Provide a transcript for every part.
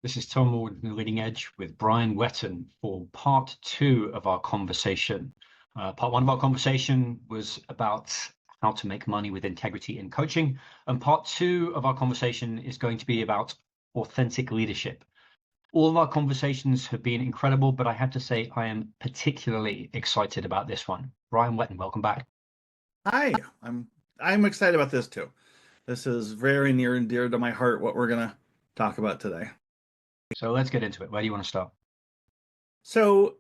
This is Tom Ward from The Leading Edge with Brian Whetten for part two of our conversation. Part one of our conversation was about how to make money with integrity in coaching. And part two of our conversation is going to be about authentic leadership. All of our conversations have been incredible, but I have to say I am particularly excited about this one. Brian Whetten, welcome back. Hi, I'm excited about this too. This is very near and dear to my heart, what we're gonna talk about today. So let's get into it. Where do you want to start? So,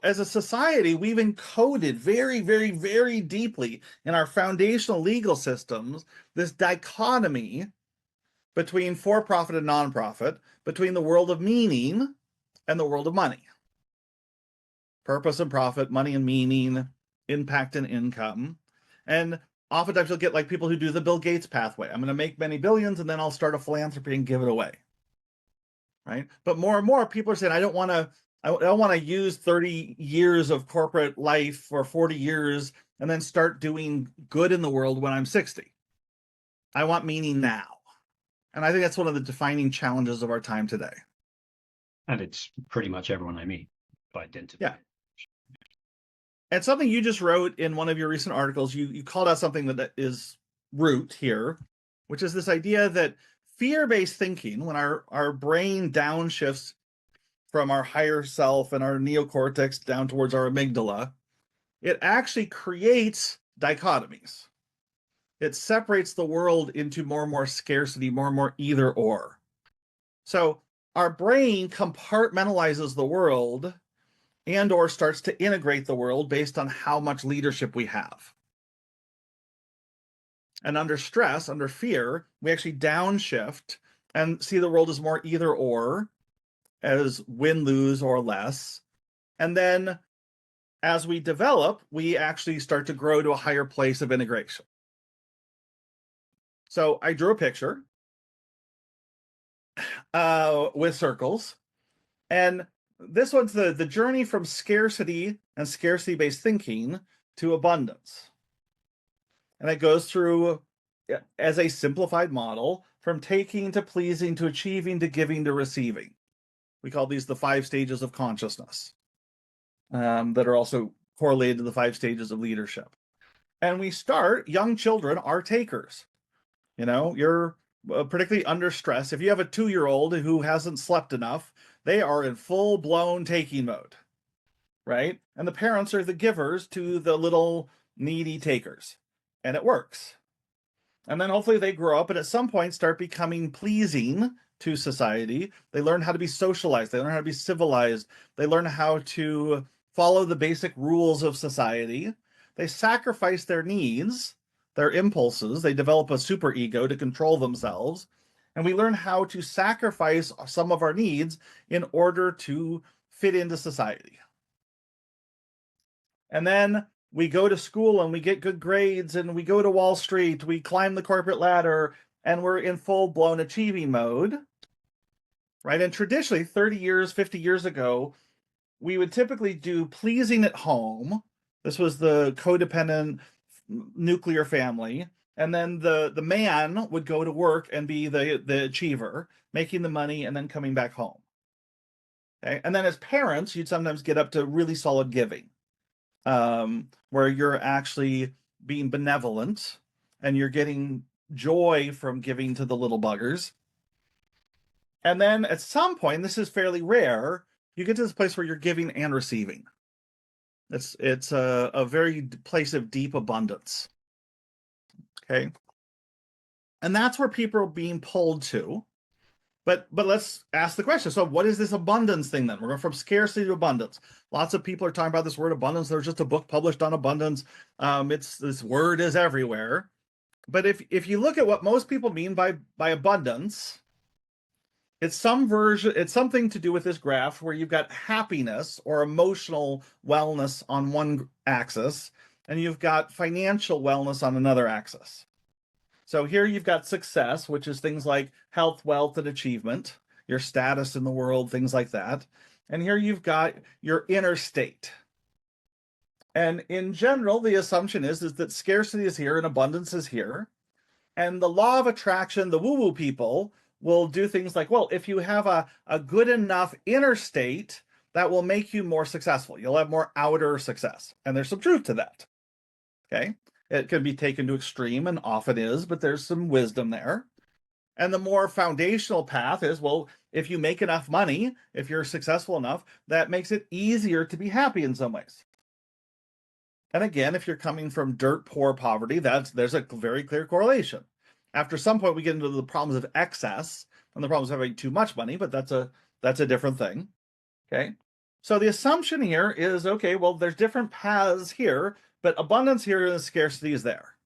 as a society, we've encoded very, very, very deeply in our foundational legal systems this dichotomy between for-profit and non-profit, between the world of meaning and the world of money. Purpose and profit, money and meaning, impact and income. And oftentimes you'll get like people who do the Bill Gates pathway. I'm going to make many billions and then I'll start a philanthropy and give it away. Right? But more and more people are saying, I don't want to use 30 years of corporate life or 40 years and then start doing good in the world when I'm 60. I want meaning now. And I think that's one of the defining challenges of our time today. And it's pretty much everyone I meet by identify. Yeah. And something you just wrote in one of your recent articles, you called out something that is root here, which is this idea that fear-based thinking, when our brain downshifts from our higher self and our neocortex down towards our amygdala, it actually creates dichotomies. It separates the world into more and more scarcity, more and more either or. So our brain compartmentalizes the world and or starts to integrate the world based on how much leadership we have. And under stress, under fear, we actually downshift and see the world as more either or, as win, lose, or less. And then as we develop, we actually start to grow to a higher place of integration. So I drew a picture with circles, and this one's the journey from scarcity and scarcity-based thinking to abundance. And it goes through, as a simplified model, from taking to pleasing to achieving to giving to receiving. We call these the 5 stages of consciousness that are also correlated to the 5 stages of leadership. And we start, young children are takers. You know, you're particularly under stress. If you have a 2-year-old who hasn't slept enough, they are in full-blown taking mode, right? And the parents are the givers to the little needy takers, and it works. And then hopefully they grow up and at some point start becoming pleasing to society. They learn how to be socialized. They learn how to be civilized. They learn how to follow the basic rules of society. They sacrifice their needs, their impulses. They develop a superego to control themselves. And we learn how to sacrifice some of our needs in order to fit into society. And then we go to school and we get good grades and we go to Wall Street, we climb the corporate ladder, and we're in full-blown achieving mode, right? And traditionally, 30 years, 50 years ago, we would typically do pleasing at home. This was the codependent nuclear family. And then the man would go to work and be the achiever, making the money and then coming back home. Okay? And then as parents, you'd sometimes get up to really solid giving, where you're actually being benevolent and you're getting joy from giving to the little buggers. And then at some point, this is fairly rare, you get to this place where you're giving and receiving. It's a very place of deep abundance. Okay. And that's where people are being pulled to. But let's ask the question. So what is this abundance thing then? We're going from scarcity to abundance. Lots of people are talking about this word abundance. There's just a book published on abundance. This word is everywhere. But if you look at what most people mean by abundance, it's something to do with this graph where you've got happiness or emotional wellness on one axis, and you've got financial wellness on another axis. So here you've got success, which is things like health, wealth, and achievement, your status in the world, things like that. And here you've got your inner state. And in general, the assumption is that scarcity is here and abundance is here. And the law of attraction, the woo-woo people will do things like, well, if you have a good enough inner state, that will make you more successful. You'll have more outer success. And there's some truth to that. Okay. It can be taken to extreme and often is, but there's some wisdom there. And the more foundational path is, well, if you make enough money, if you're successful enough, that makes it easier to be happy in some ways. And again, if you're coming from dirt poor poverty, there's a very clear correlation. After some point, we get into the problems of excess and the problems of having too much money, but that's a different thing. Okay. So the assumption here is, okay, well, there's different paths here, but abundance here and scarcity is there.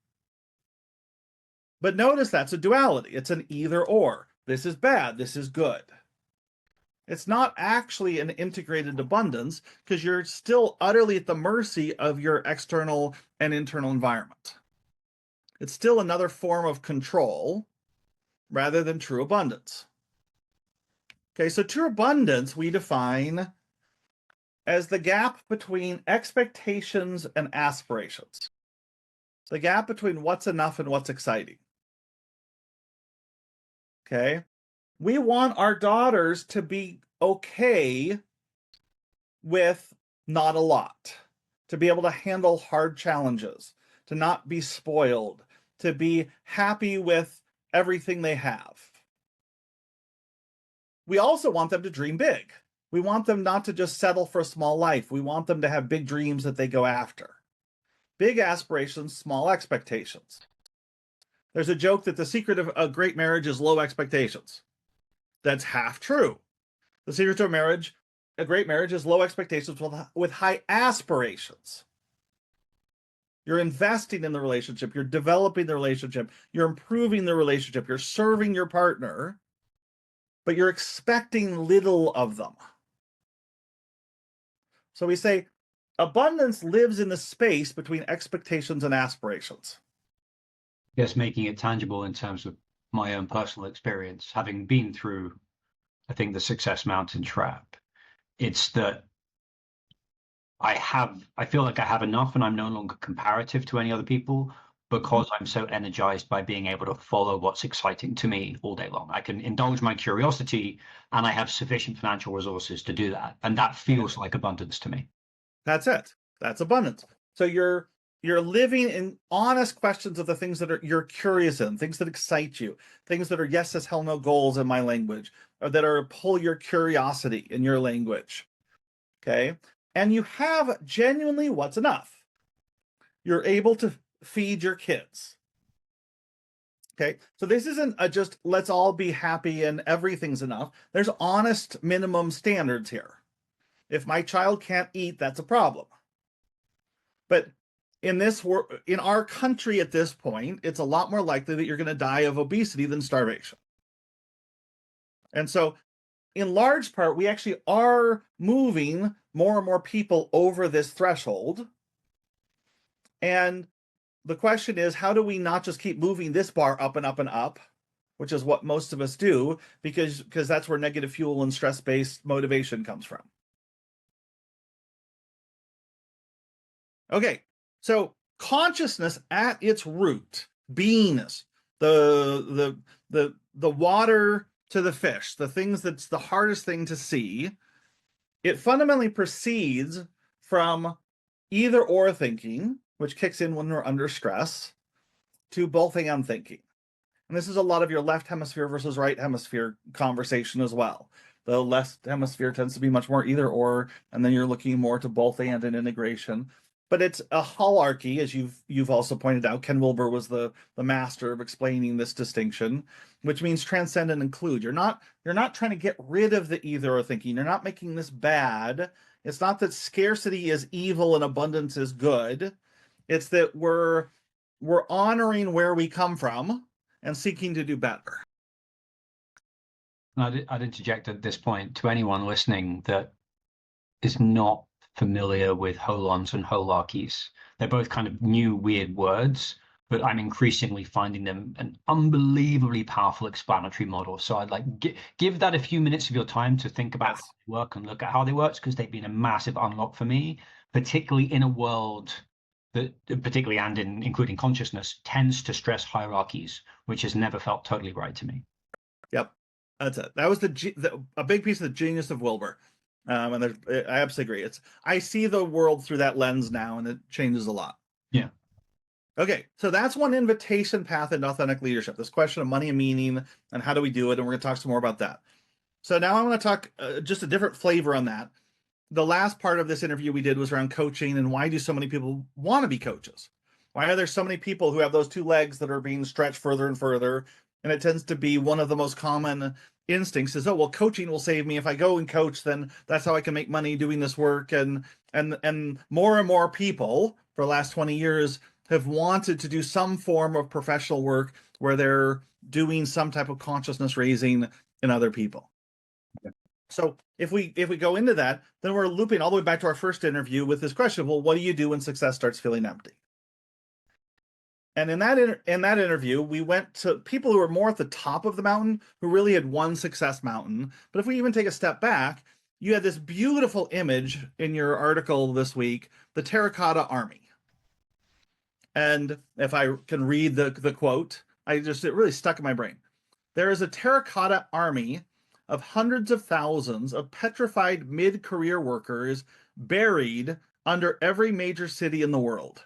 But notice that's a duality. It's an either or. This is bad. This is good. It's not actually an integrated abundance because you're still utterly at the mercy of your external and internal environment. It's still another form of control rather than true abundance. Okay, so true abundance we define as the gap between expectations and aspirations. The gap between what's enough and what's exciting. Okay, we want our daughters to be okay with not a lot, to be able to handle hard challenges, to not be spoiled, to be happy with everything they have. We also want them to dream big. We want them not to just settle for a small life. We want them to have big dreams that they go after. Big aspirations, small expectations. There's a joke that the secret of a great marriage is low expectations. That's half true. The secret to a great marriage is low expectations with high aspirations. You're investing in the relationship, you're developing the relationship, you're improving the relationship, you're serving your partner, but you're expecting little of them. So we say abundance lives in the space between expectations and aspirations. Yes, making it tangible in terms of my own personal experience, having been through, I think, the Success Mountain trap. It's that I feel like I have enough and I'm no longer comparative to any other people because I'm so energized by being able to follow what's exciting to me all day long. I can indulge my curiosity and I have sufficient financial resources to do that. And that feels like abundance to me. That's it. That's abundance. So you're living in honest questions of the things that you're curious in, things that excite you, things that are yes as hell no goals in my language, or that are pull your curiosity in your language. Okay. And you have genuinely what's enough. You're able to feed your kids. Okay. So this isn't just let's all be happy and everything's enough. There's honest minimum standards here. If my child can't eat, that's a problem. But in our country at this point, it's a lot more likely that you're going to die of obesity than starvation. And so in large part, we actually are moving more and more people over this threshold. And the question is, how do we not just keep moving this bar up and up and up, which is what most of us do, because that's where negative fuel and stress-based motivation comes from. Okay, so consciousness at its root, beingness, the water to the fish, the things that's the hardest thing to see, it fundamentally proceeds from either or thinking, which kicks in when we're under stress, to both and thinking. And this is a lot of your left hemisphere versus right hemisphere conversation as well. The left hemisphere tends to be much more either or, and then you're looking more to both and integration. But it's a holarchy, as you've also pointed out. Ken Wilber was the master of explaining this distinction, which means transcend and include. You're not trying to get rid of the either or thinking. You're not making this bad. It's not that scarcity is evil and abundance is good. It's that we're honoring where we come from and seeking to do better. I'd interject at this point to anyone listening that is not familiar with holons and holarchies. They're both kind of new, weird words, but I'm increasingly finding them an unbelievably powerful explanatory model. So I'd like give that a few minutes of your time to think about how they work and look at how they work, because they've been a massive unlock for me, particularly in a world that, particularly and including consciousness, tends to stress hierarchies, which has never felt totally right to me. Yep. That's it. That was a big piece of the genius of Wilbur. And I absolutely agree. I see the world through that lens now, and it changes a lot. Yeah. Okay, so that's one invitation path into authentic leadership. This question of money and meaning, and how do we do it, and we're going to talk some more about that. So now I want to talk just a different flavor on that. The last part of this interview we did was around coaching, and why do so many people want to be coaches? Why are there so many people who have those two legs that are being stretched further and further? And it tends to be one of the most common instincts is, oh, well, coaching will save me. If I go and coach, then that's how I can make money doing this work. And more and more people for the last 20 years have wanted to do some form of professional work where they're doing some type of consciousness raising in other people. Yeah. So if we go into that, then we're looping all the way back to our first interview with this question, well, what do you do when success starts feeling empty? And in that interview, we went to people who were more at the top of the mountain, who really had one success mountain. But if we even take a step back, you had this beautiful image in your article this week, the terracotta army. And if I can read the quote, it really stuck in my brain. There is a terracotta army of hundreds of thousands of petrified mid-career workers buried under every major city in the world.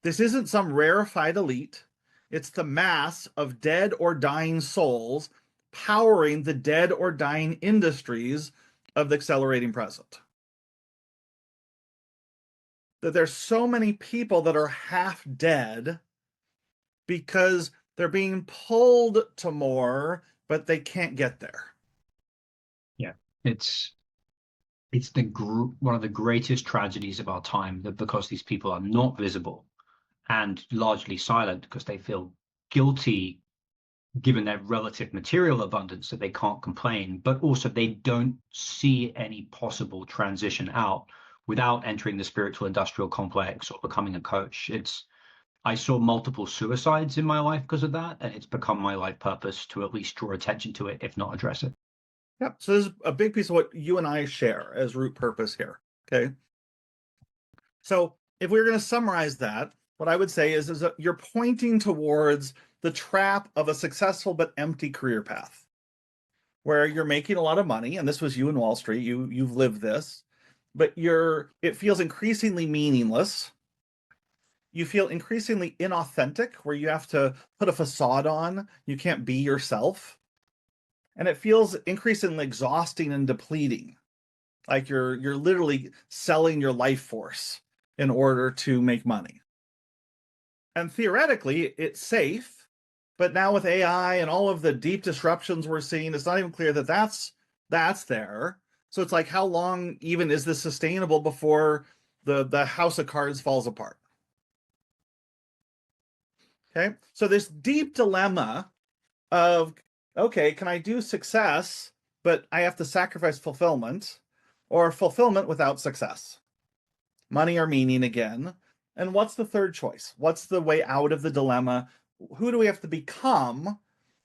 This isn't some rarefied elite. It's the mass of dead or dying souls powering the dead or dying industries of the accelerating present. That there's so many people that are half dead because they're being pulled to more, but they can't get there. Yeah, it's one of the greatest tragedies of our time, that because these people are not visible and largely silent because they feel guilty given their relative material abundance, that they can't complain, but also they don't see any possible transition out without entering the spiritual industrial complex or becoming a coach. I saw multiple suicides in my life because of that, and it's become my life purpose to at least draw attention to it, if not address it. Yep. So this is a big piece of what you and I share as root purpose here. Okay. So if we were going to summarize that, what I would say is that you're pointing towards the trap of a successful but empty career path, where you're making a lot of money, and this was you in Wall Street. You've lived this, but it feels increasingly meaningless. You feel increasingly inauthentic, where you have to put a facade on. You can't be yourself. And it feels increasingly exhausting and depleting. Like you're literally selling your life force in order to make money. And theoretically, it's safe, but now with AI and all of the deep disruptions we're seeing, it's not even clear that that's there. So it's like, how long even is this sustainable before the house of cards falls apart? Okay, so this deep dilemma of, okay, can I do success, but I have to sacrifice fulfillment, or fulfillment without success? Money or meaning again. And what's the third choice? What's the way out of the dilemma? Who do we have to become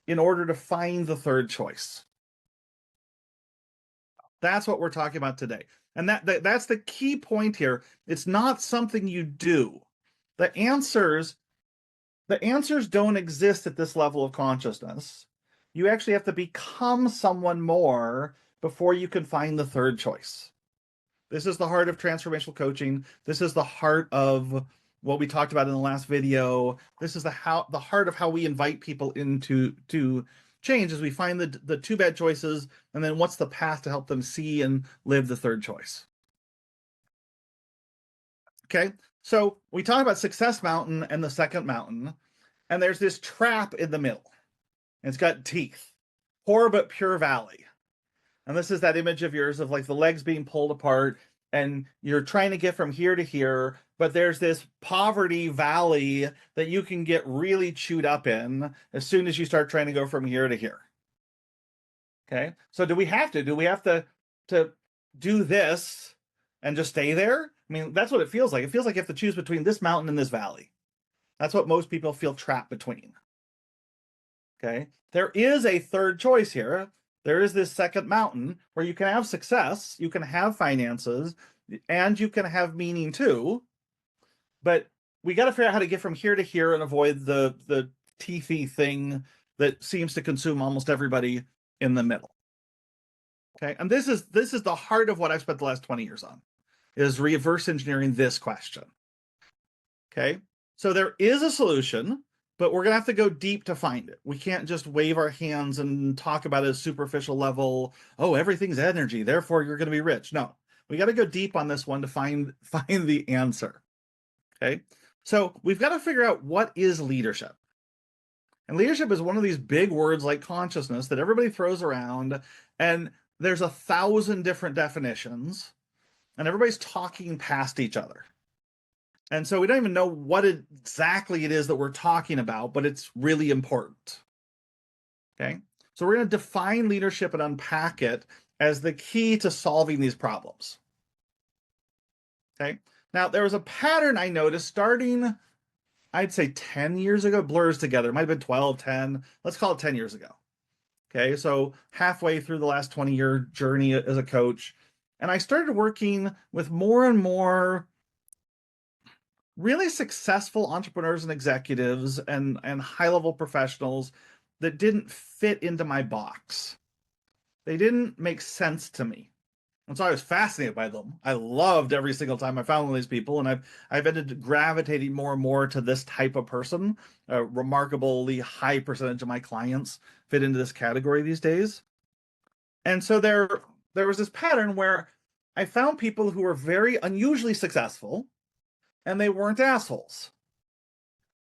in order to find the third choice? That's what we're talking about today. And that's the key point here. It's not something you do. The answers don't exist at this level of consciousness. You actually have to become someone more before you can find the third choice. This is the heart of transformational coaching. This is the heart of what we talked about in the last video. This is the heart of how we invite people into change, as we find the two bad choices, and then what's the path to help them see and live the third choice. Okay, so we talk about success mountain and the second mountain, and there's this trap in the middle. It's got teeth. Poor but pure valley. And this is that image of yours of like the legs being pulled apart, and you're trying to get from here to here, but there's this poverty valley that you can get really chewed up in as soon as you start trying to go from here to here. Okay, so do we have to do this and just stay there? I mean, that's what it feels like. It feels like you have to choose between this mountain and this valley. That's what most people feel trapped between. Okay, there is a third choice here. There is this second mountain where you can have success, you can have finances, and you can have meaning too. But we got to figure out how to get from here to here and avoid the teethy thing that seems to consume almost everybody in the middle. Okay, and this is the heart of what I've spent the last 20 years on, is reverse engineering this question. Okay, so there is a solution, but we're gonna have to go deep to find it. We can't just wave our hands and talk about it at a superficial level. Oh, everything's energy, therefore you're gonna be rich. No, we got to go deep on this one to find the answer. Okay, so we've got to figure out what is leadership. And leadership is one of these big words like consciousness that everybody throws around, and there's 1,000 different definitions, and everybody's talking past each other. And so we don't even know what exactly it is that we're talking about, but it's really important. Okay, so we're going to define leadership and unpack it as the key to solving these problems. Okay, now there was a pattern I noticed starting, I'd say 10 years ago, blurs together. It might have been 12, 10, let's call it 10 years ago. Okay, so halfway through the last 20-year journey as a coach, and I started working with more and more really successful entrepreneurs and executives and high-level professionals that didn't fit into my box. They didn't make sense to me. And so I was fascinated by them. I loved every single time I found one of these people, and I've ended up gravitating more and more to this type of person. A remarkably high percentage of my clients fit into this category these days. And so there was this pattern where I found people who were very unusually successful, and they weren't assholes.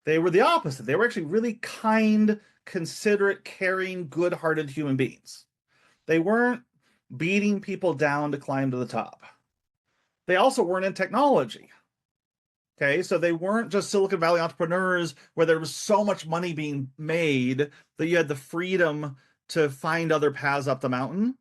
They were the opposite. They were actually really kind, considerate, caring, good-hearted human beings. They weren't beating people down to climb to the top. They also weren't in technology. Okay, so they weren't just Silicon Valley entrepreneurs where there was so much money being made that you had the freedom to find other paths up the mountain.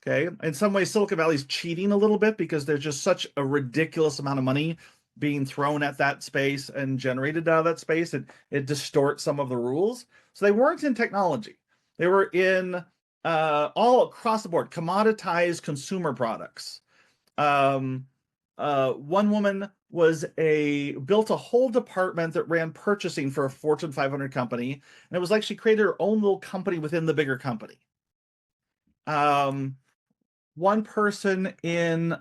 Okay, in some ways, Silicon Valley's cheating a little bit because there's just such a ridiculous amount of money being thrown at that space and generated out of that space. It distorts some of the rules. So they weren't in technology. They were in all across the board, commoditized consumer products. One woman built a whole department that ran purchasing for a Fortune 500 company, and it was like she created her own little company within the bigger company. One person in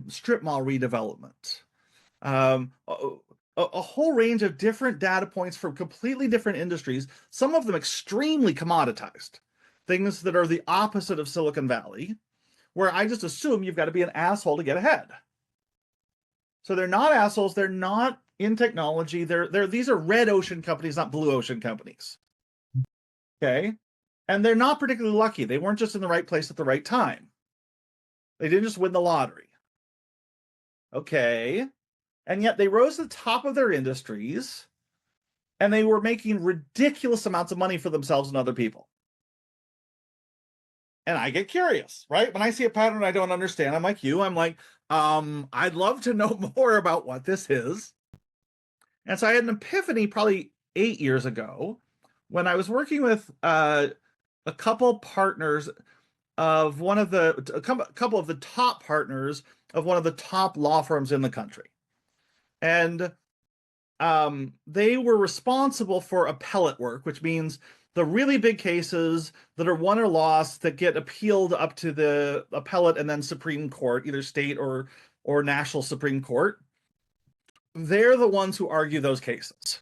strip mall redevelopment. A whole range of different data points from completely different industries, some of them extremely commoditized, things that are the opposite of Silicon Valley, where I just assume you've got to be an asshole to get ahead. So they're not assholes. They're not in technology. These are red ocean companies, not blue ocean companies. Okay. And they're not particularly lucky. They weren't just in the right place at the right time. They didn't just win the lottery. Okay. And yet they rose to the top of their industries, and they were making ridiculous amounts of money for themselves and other people. And I get curious, right? When I see a pattern I don't understand, I'm like you. I'm like, I'd love to know more about what this is. And so I had an epiphany probably 8 years ago when I was working with a couple partners of a couple of the top partners of one of the top law firms in the country. And they were responsible for appellate work, which means the really big cases that are won or lost that get appealed up to the appellate and then Supreme Court, either state or national Supreme Court. They're the ones who argue those cases.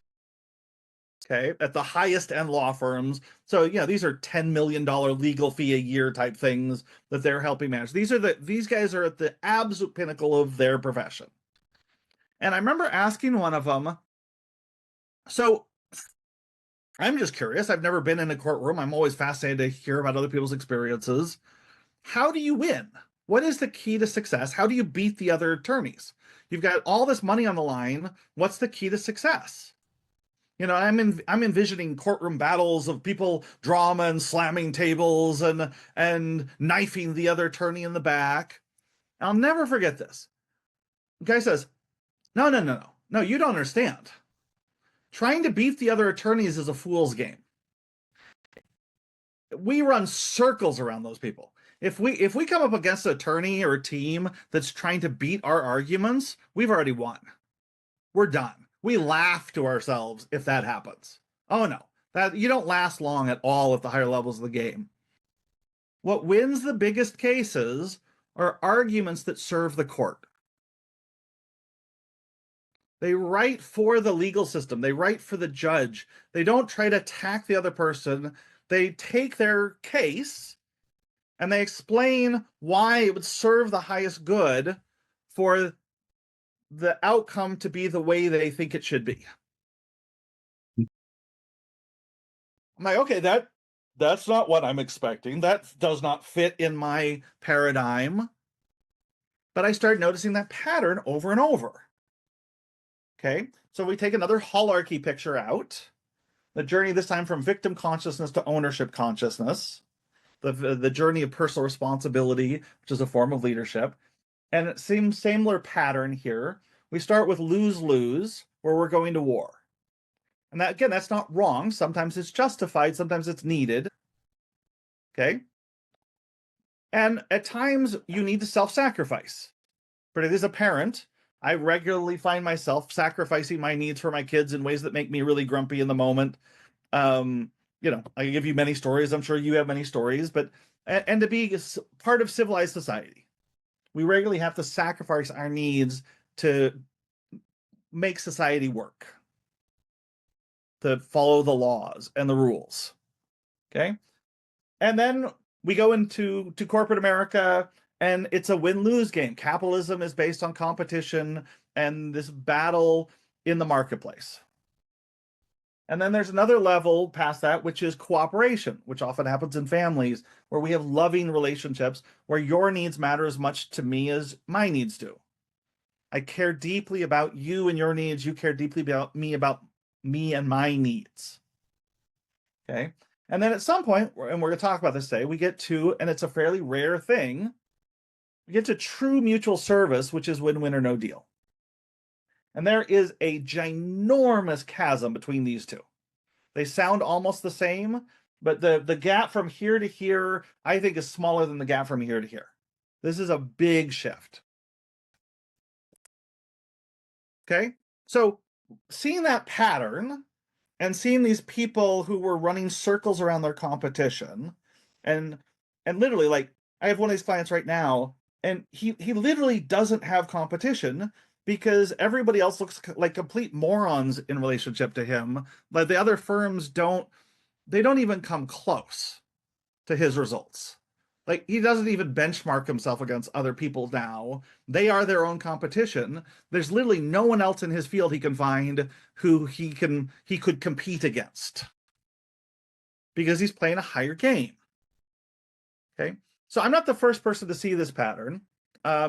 Okay, at the highest end law firms. So these are $10 million legal fee a year type things that they're helping manage. These guys are at the absolute pinnacle of their profession. And I remember asking one of them, so I'm just curious. I've never been in a courtroom. I'm always fascinated to hear about other people's experiences. How do you win? What is the key to success? How do you beat the other attorneys? You've got all this money on the line. What's the key to success? I'm envisioning courtroom battles of people drama and slamming tables and knifing the other attorney in the back. I'll never forget this. The guy says, No, you don't understand. Trying to beat the other attorneys is a fool's game. We run circles around those people. If we come up against an attorney or a team that's trying to beat our arguments, we've already won. We're done. We laugh to ourselves if that happens. Oh no, That you don't last long at all at the higher levels of the game. What wins the biggest cases are arguments that serve the court. They write for the legal system. They write for the judge. They don't try to attack the other person. They take their case and they explain why it would serve the highest good for the outcome to be the way they think it should be. I'm like, okay, that's not what I'm expecting. That does not fit in my paradigm. But I started noticing that pattern over and over. Okay, so we take another holarchy picture out. The journey this time from victim consciousness to ownership consciousness. The journey of personal responsibility, which is a form of leadership. And it seems similar pattern here. We start with lose-lose, where we're going to war. And that, again, that's not wrong. Sometimes it's justified, sometimes it's needed. Okay? And at times you need to self-sacrifice. But as a parent, I regularly find myself sacrificing my needs for my kids in ways that make me really grumpy in the moment. You know, I give you many stories. I'm sure you have many stories, but and to be part of civilized society, we regularly have to sacrifice our needs to make society work, to follow the laws and the rules. Okay, and then we go into corporate America, and it's a win-lose game. Capitalism is based on competition and this battle in the marketplace. And then there's another level past that, which is cooperation, which often happens in families where we have loving relationships where your needs matter as much to me as my needs do. I care deeply about you and your needs. You care deeply about me and my needs. Okay. And then at some point, and we're going to talk about this today, we get to, and it's a fairly rare thing, we get to true mutual service, which is win-win or no deal. And there is a ginormous chasm between these two. They sound almost the same, but the gap from here to here, I think, is smaller than the gap from here to here. This is a big shift. Okay, so seeing that pattern and seeing these people who were running circles around their competition, and literally, like, I have one of these clients right now, and he literally doesn't have competition because everybody else looks like complete morons in relationship to him. But the other firms don't even come close to his results. Like, he doesn't even benchmark himself against other people now. They are their own competition. There's literally no one else in his field he can find who he could compete against because he's playing a higher game. Okay, so I'm not the first person to see this pattern.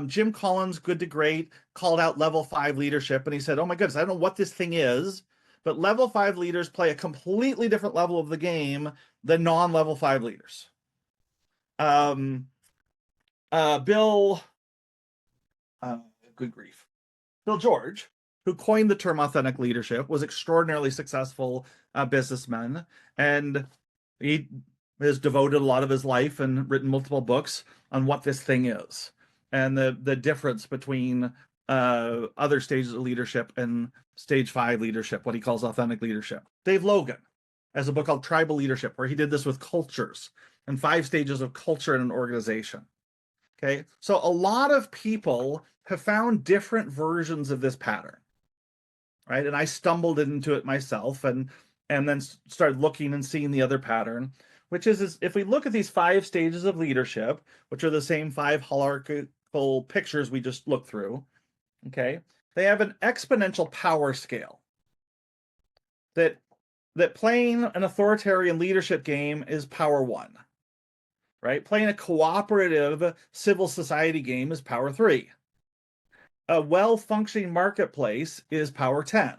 Jim Collins, Good to Great, called out level 5 leadership, and he said, oh my goodness, I don't know what this thing is, but level 5 leaders play a completely different level of the game than non-level 5 leaders. Bill, good grief, Bill George, who coined the term authentic leadership, was extraordinarily successful businessman, and he has devoted a lot of his life and written multiple books on what this thing is and the difference between other stages of leadership and stage 5 leadership, what he calls authentic leadership. Dave Logan has a book called Tribal Leadership, where he did this with cultures and 5 stages of culture in an organization. Okay, so a lot of people have found different versions of this pattern, right? And I stumbled into it myself, and then started looking and seeing the other pattern, which is if we look at these 5 stages of leadership, which are the same 5 hierarchical pictures we just looked through, okay, they have an exponential power scale. That playing an authoritarian leadership game is power 1, right? Playing a cooperative civil society game is power 3. A well-functioning marketplace is power 10.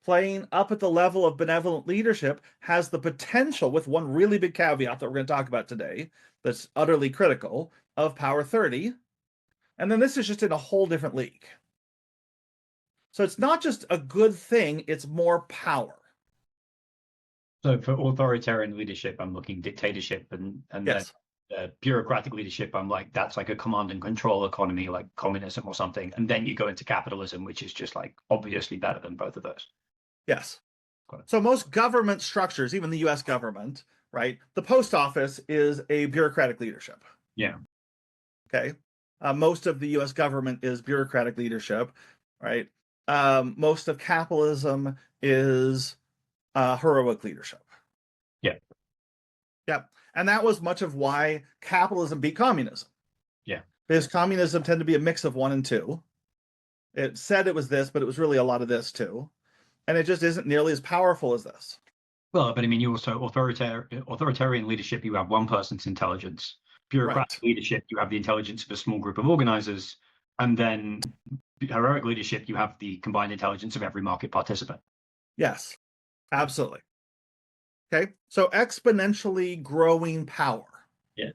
Playing up at the level of benevolent leadership has the potential, with one really big caveat that we're going to talk about today that's utterly critical, of power 30. And then this is just in a whole different league. So it's not just a good thing, it's more power. So for authoritarian leadership, I'm looking dictatorship, and yes. then bureaucratic leadership, I'm like, that's like a command and control economy, like communism or something. And then you go into capitalism, which is just like obviously better than both of those. Yes. So most government structures, even the US government, right? The post office is a bureaucratic leadership. Yeah. Okay. Most of the US government is bureaucratic leadership, right? Most of capitalism is heroic leadership. Yeah. Yeah. And that was much of why capitalism beat communism. Yeah. Because communism tended to be a mix of 1 and 2. It said it was this, but it was really a lot of this too. And it just isn't nearly as powerful as this. Well, but I mean, you also authoritarian leadership, you have one person's intelligence. Bureaucratic leadership, you have the intelligence of a small group of organizers. And then heroic leadership, you have the combined intelligence of every market participant. Yes, absolutely. Okay. So exponentially growing power. Yeah.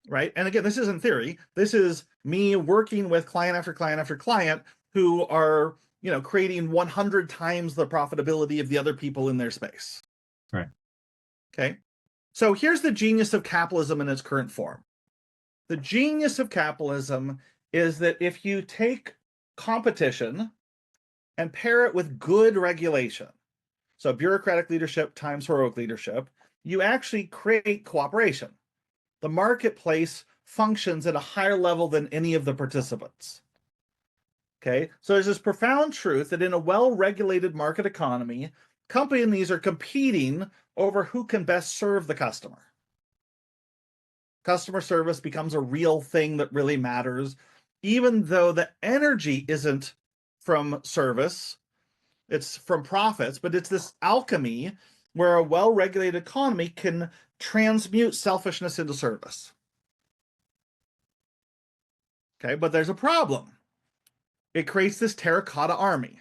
Right. And again, this isn't theory. This is me working with client after client after client who are, creating 100 times the profitability of the other people in their space. Right. Okay. So here's the genius of capitalism in its current form. The genius of capitalism is that if you take competition and pair it with good regulation, so bureaucratic leadership times heroic leadership, you actually create cooperation. The marketplace functions at a higher level than any of the participants. Okay, so there's this profound truth that in a well-regulated market economy, companies are competing over who can best serve the customer. Customer service becomes a real thing that really matters, even though the energy isn't from service, it's from profits, but it's this alchemy where a well-regulated economy can transmute selfishness into service. Okay, but there's a problem. It creates this terracotta army.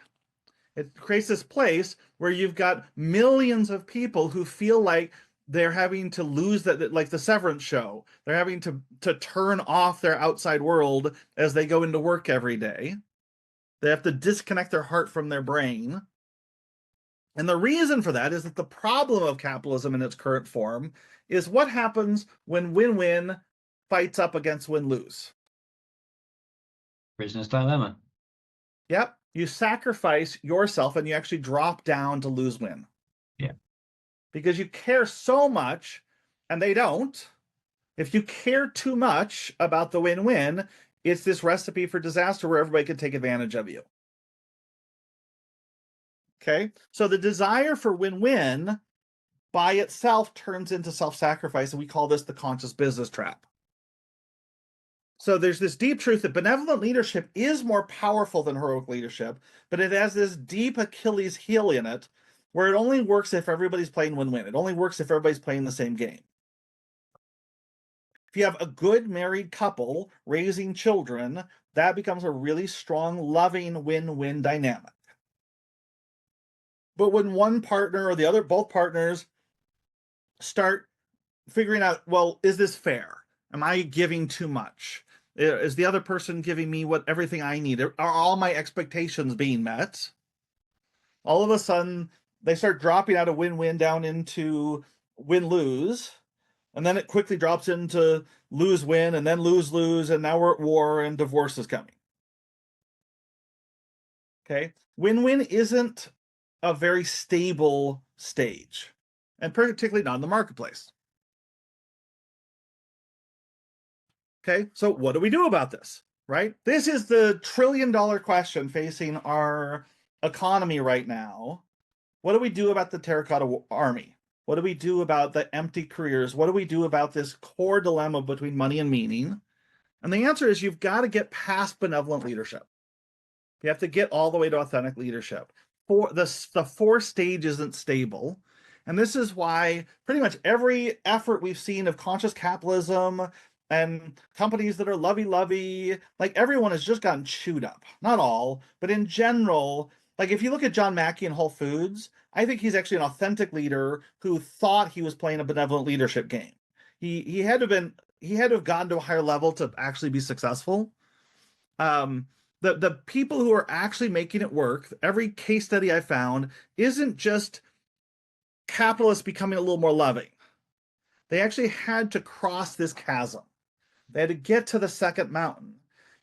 It creates this place where you've got millions of people who feel like they're having to lose that, like the Severance show. They're having to turn off their outside world as they go into work every day. They have to disconnect their heart from their brain. And the reason for that is that the problem of capitalism in its current form is what happens when win-win fights up against win-lose. Prisoner's dilemma. Yep. You sacrifice yourself and you actually drop down to lose-win. Yeah. Because you care so much, and they don't. If you care too much about the win-win, it's this recipe for disaster where everybody can take advantage of you. Okay? So the desire for win-win by itself turns into self-sacrifice, and we call this the conscious business trap. So there's this deep truth that benevolent leadership is more powerful than heroic leadership, but it has this deep Achilles heel in it where it only works if everybody's playing win-win. It only works if everybody's playing the same game. If you have a good married couple raising children, that becomes a really strong, loving win-win dynamic. But when one partner or the other, both partners, start figuring out, well, is this fair? Am I giving too much? Is the other person giving me everything I need? Are all my expectations being met? All of a sudden, they start dropping out of win-win down into win-lose. And then it quickly drops into lose-win and then lose-lose. And now we're at war and divorce is coming. Okay. Win-win isn't a very stable stage, and particularly not in the marketplace. Okay, so what do we do about this, right? This is the trillion-dollar question facing our economy right now. What do we do about the terracotta army? What do we do about the empty careers? What do we do about this core dilemma between money and meaning? And the answer is you've got to get past benevolent leadership. You have to get all the way to authentic leadership. The 4 stage isn't stable. And this is why pretty much every effort we've seen of conscious capitalism and companies that are lovey-lovey, like everyone has just gotten chewed up. Not all, but in general, like if you look at John Mackey in Whole Foods, I think he's actually an authentic leader who thought he was playing a benevolent leadership game. He had to have gotten to a higher level to actually be successful. The people who are actually making it work, every case study I found, isn't just capitalists becoming a little more loving. They actually had to cross this chasm. They had to get to the second mountain.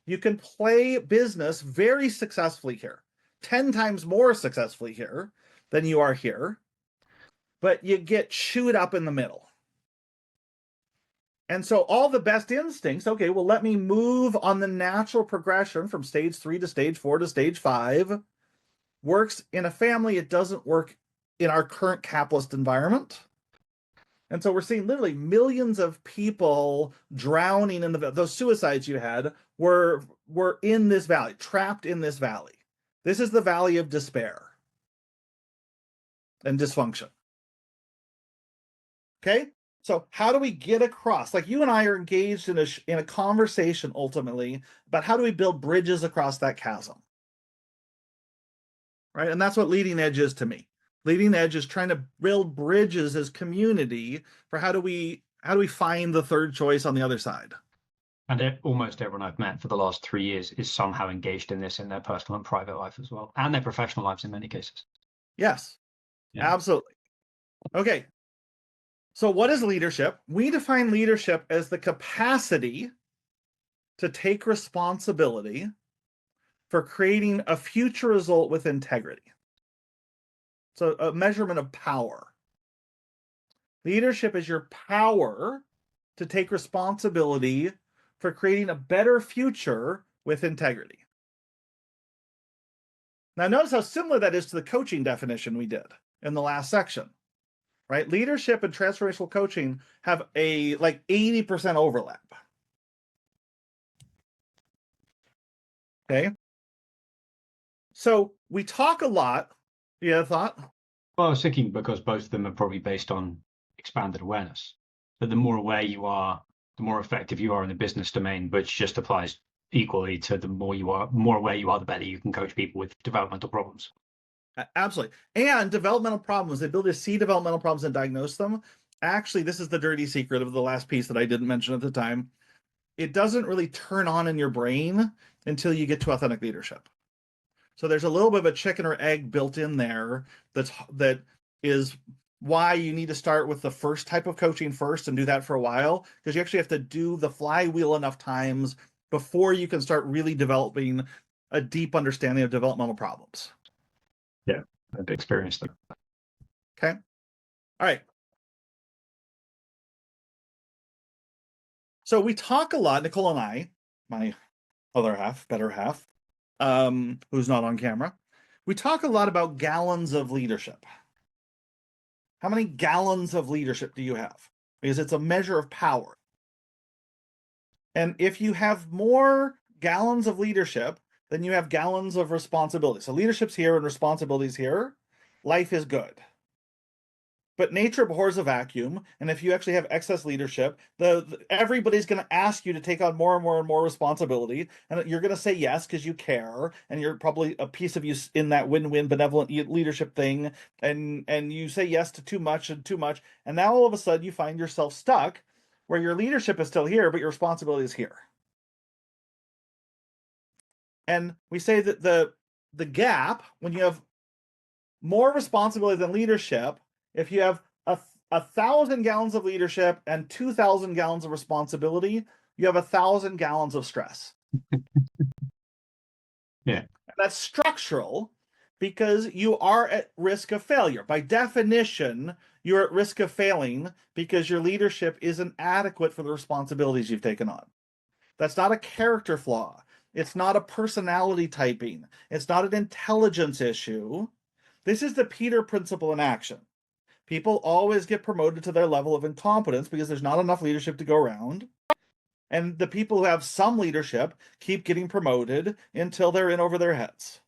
You can play business very successfully here, 10 times more successfully here, than you are here, but you get chewed up in the middle. And so all the best instincts, okay, well, let me move on the natural progression from stage 3 to stage 4 to stage 5, works in a family. It doesn't work in our current capitalist environment. And so we're seeing literally millions of people drowning in those suicides you had were in this valley, trapped in this valley. This is the valley of despair and dysfunction. Okay? So how do we get across? Like, you and I are engaged in a conversation ultimately about how do we build bridges across that chasm. Right? And that's what leading edge is to me. Leading edge is trying to build bridges as community for how do we find the third choice on the other side. And almost everyone I've met for the last 3 years is somehow engaged in this in their personal and private life as well, and their professional lives in many cases. Yes, yeah. Absolutely. Okay. So what is leadership? We define leadership as the capacity to take responsibility for creating a future result with integrity. So a measurement of power. Leadership is your power to take responsibility for creating a better future with integrity. Now, notice how similar that is to the coaching definition we did in the last section, right? Leadership and transformational coaching have a like 80% overlap. Okay. So we talk a lot. You have a thought? Well, I was thinking because both of them are probably based on expanded awareness. But the more aware you are, the more effective you are in the business domain, which just applies equally to the more aware you are, the better you can coach people with developmental problems. Absolutely. And developmental problems, the ability to see developmental problems and diagnose them. Actually, this is the dirty secret of the last piece that I didn't mention at the time. It doesn't really turn on in your brain until you get to authentic leadership. So there's a little bit of a chicken or egg built in there that is why you need to start with the first type of coaching first and do that for a while, because you actually have to do the flywheel enough times before you can start really developing a deep understanding of developmental problems. Yeah, I've experienced that. Okay. All right. So we talk a lot, Nicole and I, my other half, better half, who's not on camera, we talk a lot about gallons of leadership. How many gallons of leadership do you have? Because it's a measure of power. And if you have more gallons of leadership than you have gallons of responsibility, so leadership's here and responsibility's here, life is good. But nature abhors a vacuum, and if you actually have excess leadership, everybody's going to ask you to take on more and more and more responsibility, and you're going to say yes because you care, and you're probably a piece of you in that win-win benevolent leadership thing, and you say yes to too much, and now all of a sudden you find yourself stuck where your leadership is still here, but your responsibility is here. And we say that the gap, when you have more responsibility than leadership, if you have 1,000 gallons of leadership and 2,000 gallons of responsibility, you have 1,000 gallons of stress. Yeah. And that's structural because you are at risk of failure. By definition, you're at risk of failing because your leadership isn't adequate for the responsibilities you've taken on. That's not a character flaw. It's not a personality typing. It's not an intelligence issue. This is the Peter principle in action. People always get promoted to their level of incompetence because there's not enough leadership to go around. And the people who have some leadership keep getting promoted until they're in over their heads.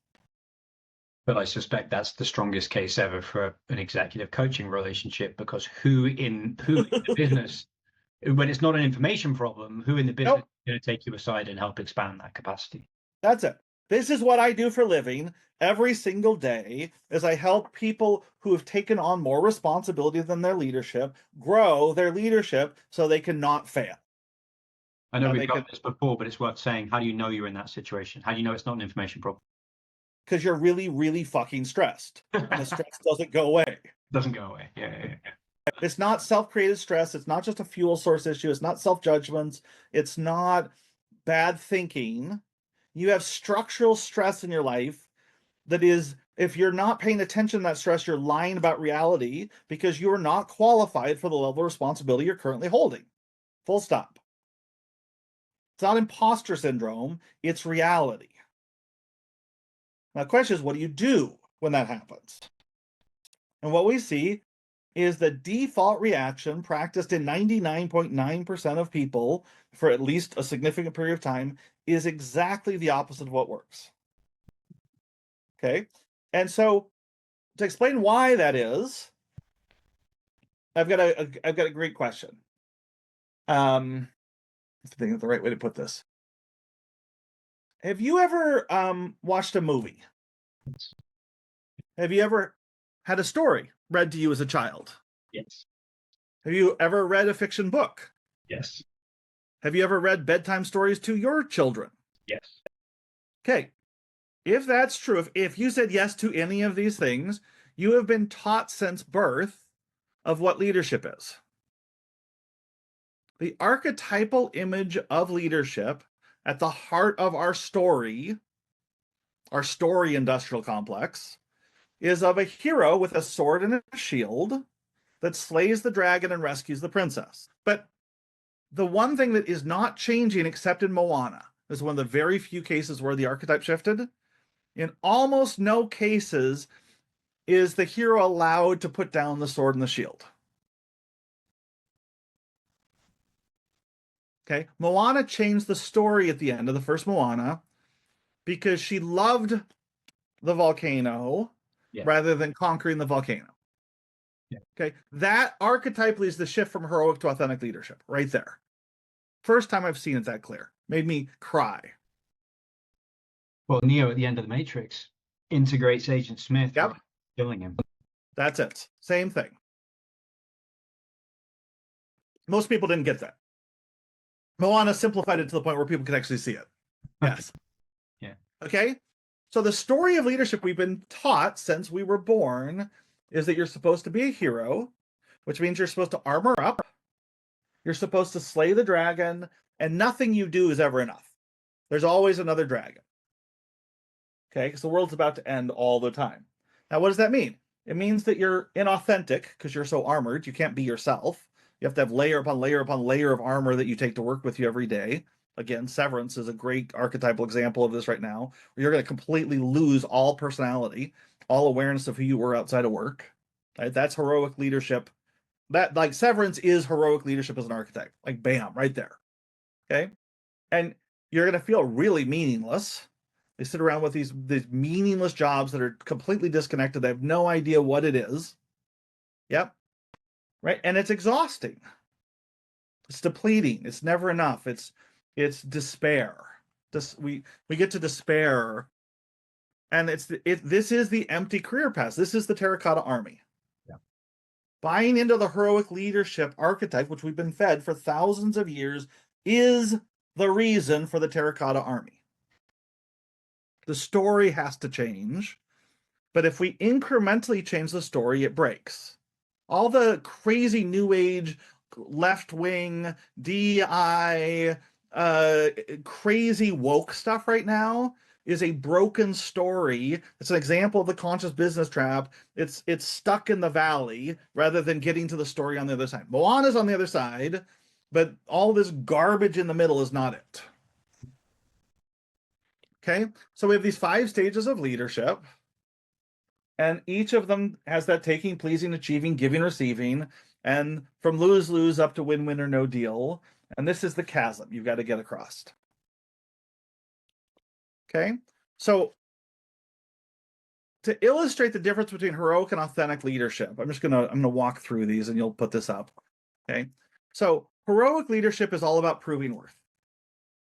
But I suspect that's the strongest case ever for an executive coaching relationship, because who in the business, when it's not an information problem, who in the business is going to take you aside and help expand that capacity? That's it. This is what I do for a living every single day, is I help people who have taken on more responsibility than their leadership grow their leadership so they can not fail. I know we've got this before, but it's worth saying. How do you know you're in that situation? How do you know it's not an information problem? Because you're really, really fucking stressed. And the stress doesn't go away. Doesn't go away. Yeah. It's not self-created stress. It's not just a fuel source issue. It's not self-judgments. It's not bad thinking. You have structural stress in your life that is If you're not paying attention to that stress, you're lying about reality because you're not qualified for the level of responsibility you're currently holding. Full stop. It's not imposter syndrome, it's reality. Now, the question is, what do you do when that happens? And what we see is the default reaction practiced in 99.9% of people for at least a significant period of time is exactly the opposite of what works. Okay? And so to explain why that is, I've got a great question. I think of the right way to put this. Have you ever watched a movie? Have you ever had a story read to you as a child? Yes. Have you ever read a fiction book? Yes. Have you ever read bedtime stories to your children? Yes. Okay. If that's true, if you said yes to any of these things, you have been taught since birth of what leadership is. The archetypal image of leadership at the heart of our story industrial complex, is of a hero with a sword and a shield that slays the dragon and rescues the princess. But the one thing that is not changing, except in Moana, this is one of the very few cases where the archetype shifted. In almost no cases is the hero allowed to put down the sword and the shield. Okay, Moana changed the story at the end of the first Moana because she loved the volcano rather than conquering the volcano. Yeah. Okay, that archetypally is the shift from heroic to authentic leadership, right there. First time I've seen it that clear. Made me cry. Well, Neo at the end of the Matrix integrates Agent Smith, Yep. killing him. That's it. Same thing. Most people didn't get that. Moana simplified it to the point where people could actually see it. Yes. Yeah. Okay. So the story of leadership we've been taught since we were born is that you're supposed to be a hero, which means you're supposed to armor up. You're supposed to slay the dragon, and nothing you do is ever enough. There's always another dragon. Okay, because the world's about to end all the time. Now, what does that mean? It means that you're inauthentic because you're so armored. You can't be yourself. You have to have layer upon layer upon layer of armor that you take to work with you every day. Again, Severance is a great archetypal example of this right now, where you're going to completely lose all personality, all awareness of who you were outside of work. Right? That's heroic leadership. That, like, Severance is heroic leadership as an archetype. Like, bam, right there. Okay? And you're going to feel really meaningless. They sit around with these meaningless jobs that are completely disconnected. They have no idea what it is. Yep. Right? And it's exhausting. It's depleting. It's never enough. It's despair. We get to despair, and this is the empty career path. This is the terracotta army. Yeah. Buying into the heroic leadership archetype, which we've been fed for thousands of years, is the reason for the terracotta army. The story has to change, but if we incrementally change the story, it breaks. All the crazy new age, left-wing, DI, crazy woke stuff right now is a broken story. It's an example of the conscious business trap. It's stuck in the valley rather than getting to the story on the other side. Moana's on the other side, but all this garbage in the middle is not it. Okay, so we have these 5 stages of leadership, and each of them has that taking, pleasing, achieving, giving, receiving, and from lose-lose up to win-win or no deal. And this is the chasm you've got to get across. Okay, so to illustrate the difference between heroic and authentic leadership, I'm gonna walk through these, and you'll put this up. Okay, so heroic leadership is all about proving worth.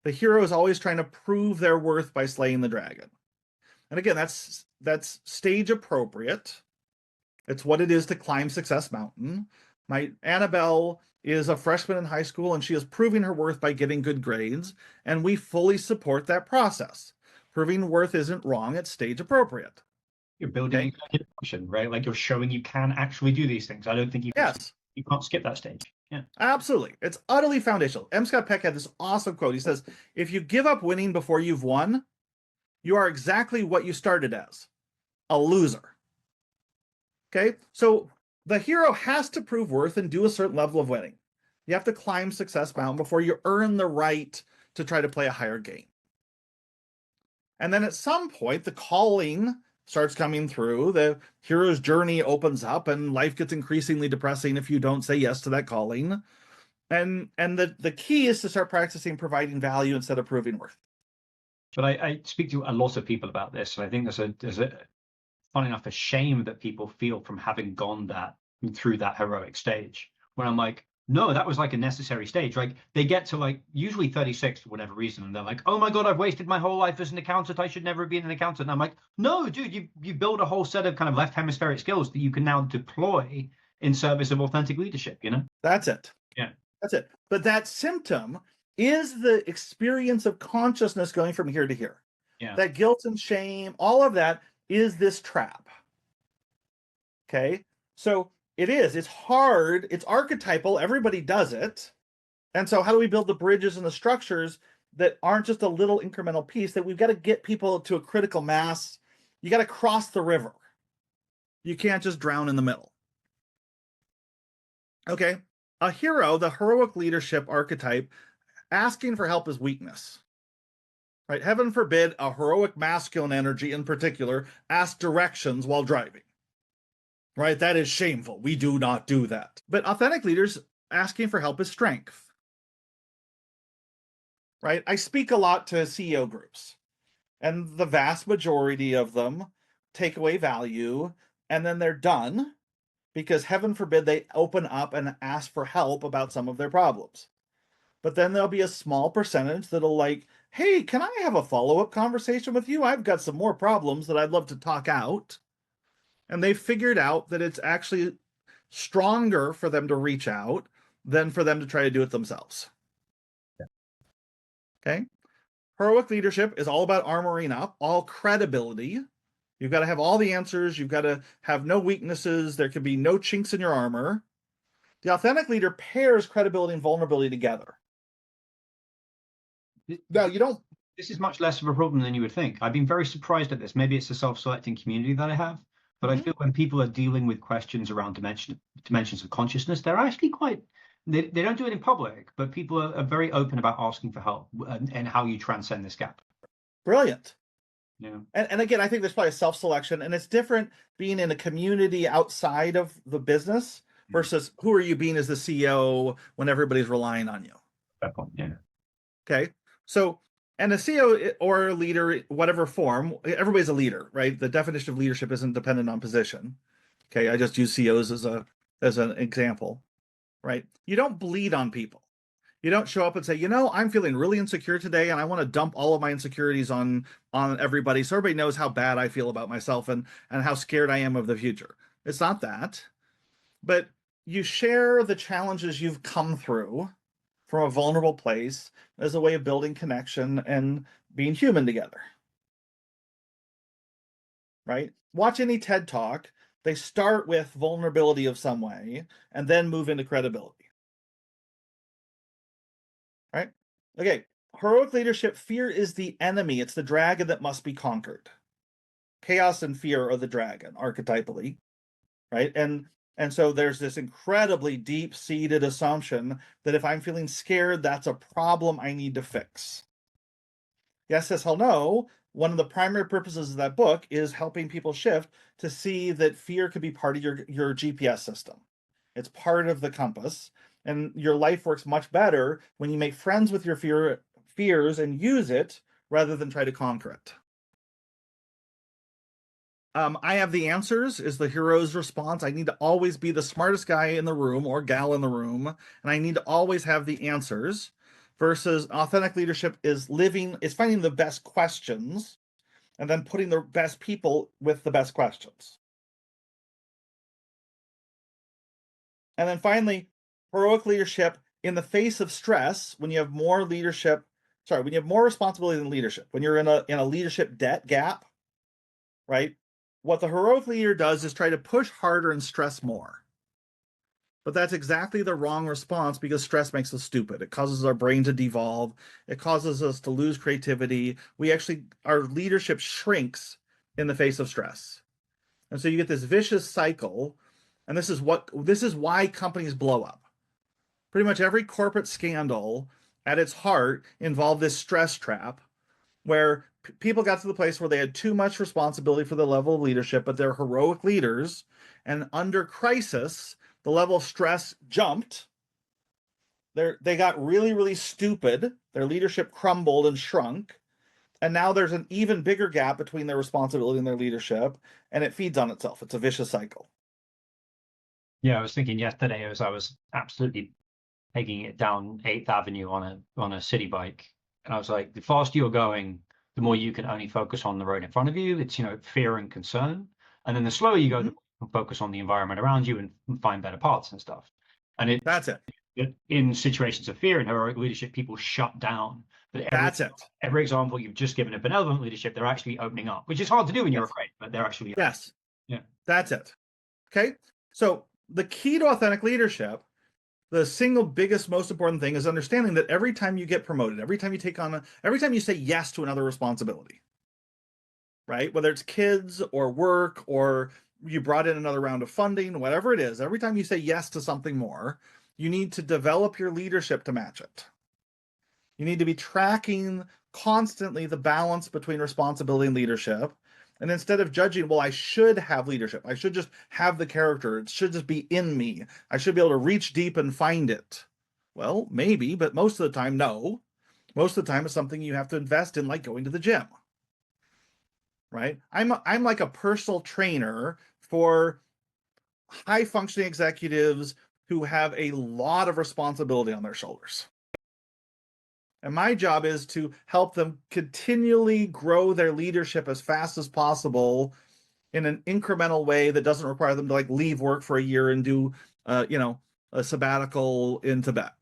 The hero is always trying to prove their worth by slaying the dragon. And again, that's stage appropriate. It's what it is to climb Success Mountain. My Annabelle is a freshman in high school, and she is proving her worth by getting good grades, and we fully support that process. Proving worth isn't wrong, it's stage appropriate. You're building executive function, right? Like, you're showing you can actually do these things. I don't think you can't skip that stage. Yeah, absolutely. It's utterly foundational. M. Scott Peck had this awesome quote. He says, if you give up winning before you've won, you are exactly what you started as. a loser. Okay, so the hero has to prove worth and do a certain level of winning. You have to climb Success Mountain before you earn the right to try to play a higher game. And then at some point, the calling starts coming through. The hero's journey opens up, and life gets increasingly depressing if you don't say yes to that calling. And the key is to start practicing providing value instead of proving worth. But I speak to a lot of people about this, and I think there's a funny enough a shame that people feel from having gone through that heroic stage. When I'm like, no, that was like a necessary stage. Like they get to like usually 36 for whatever reason, and they're like, oh my God, I've wasted my whole life as an accountant. I should never have been an accountant. And I'm like, no, dude, you build a whole set of kind of left hemispheric skills that you can now deploy in service of authentic leadership, you know? That's it. Yeah. That's it. But that symptom is the experience of consciousness going from here to here. Yeah. That guilt and shame, all of that is this trap. Okay? So it's hard, it's archetypal, everybody does it. And so how do we build the bridges and the structures that aren't just a little incremental piece, that we've got to get people to a critical mass? You got to cross the river. You can't just drown in the middle. Okay? A hero, the heroic leadership archetype, asking for help is weakness. Right? Heaven forbid a heroic masculine energy in particular ask directions while driving. Right? That is shameful. We do not do that. But authentic leaders asking for help is strength. Right? I speak a lot to CEO groups, and the vast majority of them take away value, and then they're done because heaven forbid they open up and ask for help about some of their problems. But then there'll be a small percentage that'll like, hey, can I have a follow-up conversation with you? I've got some more problems that I'd love to talk out. And they've figured out that it's actually stronger for them to reach out than for them to try to do it themselves. Yeah. Okay? Heroic leadership is all about armoring up, all credibility. You've got to have all the answers. You've got to have no weaknesses. There can be no chinks in your armor. The authentic leader pairs credibility and vulnerability together. Now, you don't... This is much less of a problem than you would think. I've been very surprised at this. Maybe it's a self-selecting community that I have, but I feel when people are dealing with questions around dimensions of consciousness, they're actually quite... They don't do it in public, but people are very open about asking for help and how you transcend this gap. Brilliant. Yeah. And again, I think there's probably a self-selection, and it's different being in a community outside of the business versus who are you being as the CEO when everybody's relying on you. That point, yeah. Okay. So, and a CEO or a leader, whatever form, everybody's a leader, right? The definition of leadership isn't dependent on position. Okay. I just use CEOs as an example, right? You don't bleed on people. You don't show up and say, you know, I'm feeling really insecure today, and I want to dump all of my insecurities on everybody so everybody knows how bad I feel about myself and how scared I am of the future. It's not that. But you share the challenges you've come through from a vulnerable place as a way of building connection and being human together. Right? Watch any TED Talk. They start with vulnerability of some way and then move into credibility. Right? Okay. Heroic leadership, fear is the enemy. It's the dragon that must be conquered. Chaos and fear are the dragon, archetypally. Right? And so there's this incredibly deep-seated assumption that if I'm feeling scared, that's a problem I need to fix. Yes, says hell no. One of the primary purposes of that book is helping people shift to see that fear could be part of your GPS system. It's part of the compass, and your life works much better when you make friends with your fears and use it rather than try to conquer it. I have the answers is the hero's response. I need to always be the smartest guy in the room or gal in the room, and I need to always have the answers. Versus authentic leadership is finding the best questions and then putting the best people with the best questions. And then finally, heroic leadership in the face of stress, when you have more responsibility than leadership, when you're in a leadership debt gap, right? What the heroic leader does is try to push harder and stress more. But that's exactly the wrong response because stress makes us stupid. It causes our brain to devolve. It causes us to lose creativity. Our leadership shrinks in the face of stress. And so you get this vicious cycle, and this is why companies blow up. Pretty much every corporate scandal at its heart involved this stress trap where people got to the place where they had too much responsibility for the level of leadership, but they're heroic leaders. And under crisis, the level of stress jumped. They got really, really stupid. Their leadership crumbled and shrunk. And now there's an even bigger gap between their responsibility and their leadership, and it feeds on itself. It's a vicious cycle. Yeah, I was thinking yesterday as I was absolutely taking it down 8th Avenue on a city bike. And I was like, the faster you're going, the more you can only focus on the road in front of you. It's, fear and concern. And then the slower you go, the more you can focus on the environment around you and find better paths and stuff. And That's it. In situations of fear and heroic leadership, people shut down. But That's it. Every example you've just given of benevolent leadership, they're actually opening up, which is hard to do when you're afraid, but they're actually. Yes. Yeah. That's it. Okay. So the key to authentic leadership, the single biggest, most important thing is understanding that every time you get promoted, every time you say yes to another responsibility, right? Whether it's kids or work or you brought in another round of funding, whatever it is, every time you say yes to something more, you need to develop your leadership to match it. You need to be tracking constantly the balance between responsibility and leadership. And instead of judging, well, I should have leadership, I should just have the character, it should just be in me, I should be able to reach deep and find it. Well, maybe, but most of the time, no. Most of the time, it's something you have to invest in, like going to the gym. Right? I'm like a personal trainer for high functioning executives who have a lot of responsibility on their shoulders. And my job is to help them continually grow their leadership as fast as possible in an incremental way that doesn't require them to like leave work for a year and do, a sabbatical in Tibet.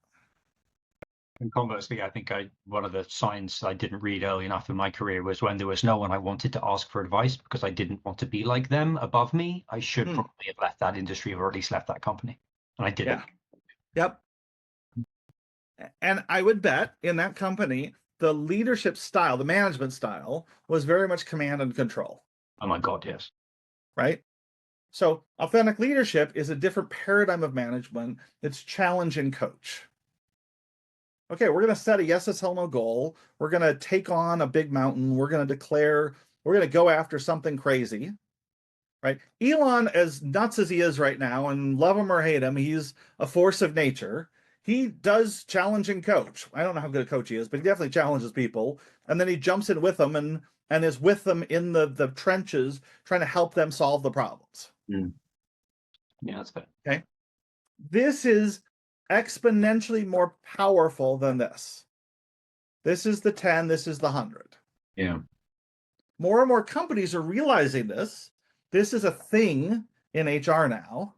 And conversely, I think one of the signs I didn't read early enough in my career was when there was no one I wanted to ask for advice because I didn't want to be like them above me. I should probably have left that industry or at least left that company. And I didn't. Yeah. Yep. And I would bet in that company, the leadership style, the management style was very much command and control. Oh my God, yes. Right? So authentic leadership is a different paradigm of management. It's challenge and coach. Okay, we're going to set a yes, it's hell no goal. We're going to take on a big mountain. We're going to go after something crazy, right? Elon, as nuts as he is right now, and love him or hate him, he's a force of nature. He does challenge and coach. I don't know how good a coach he is, but he definitely challenges people. And then he jumps in with them and is with them in the trenches, trying to help them solve the problems. Yeah, that's fair. Okay. This is exponentially more powerful than this. This is the 10, this is the 100. Yeah. More and more companies are realizing this. This is a thing in HR now.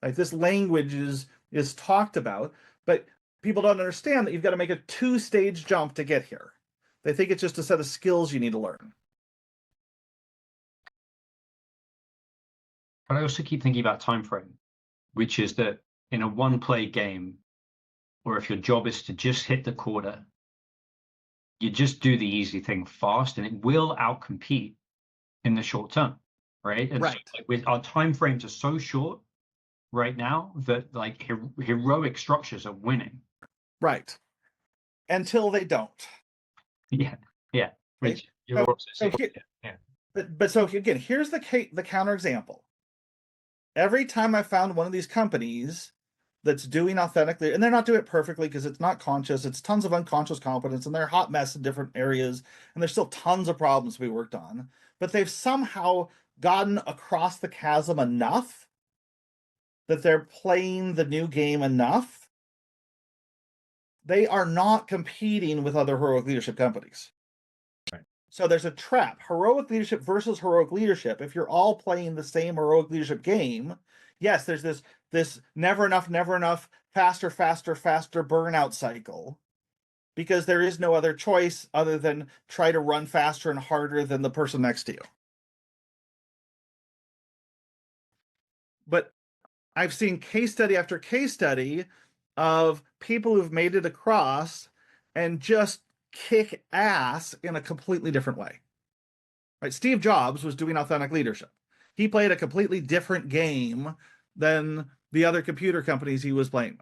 Like this language is talked about, but people don't understand that you've got to make a 2-stage jump to get here. They think it's just a set of skills you need to learn. But I also keep thinking about time frame, which is that in a one-play game, or if your job is to just hit the quarter, you just do the easy thing fast, and it will outcompete in the short term, right? And right. So, with our time frames are so short right now that like heroic structures are winning. Right. Until they don't. Yeah. Which you're also saying. Yeah. But so again, here's the counterexample. Every time I found one of these companies that's doing authentically, and they're not doing it perfectly because it's not conscious, it's tons of unconscious competence, and they're a hot mess in different areas, and there's still tons of problems to be worked on, but they've somehow gotten across the chasm enough that they're playing the new game enough. They are not competing with other heroic leadership companies. Right. So there's a trap. Heroic leadership versus heroic leadership. If you're all playing the same heroic leadership game, yes, there's this never enough, faster burnout cycle, because there is no other choice other than try to run faster and harder than the person next to you. But I've seen case study after case study of people who've made it across and just kick ass in a completely different way. Right? Steve Jobs was doing authentic leadership. He played a completely different game than the other computer companies he was playing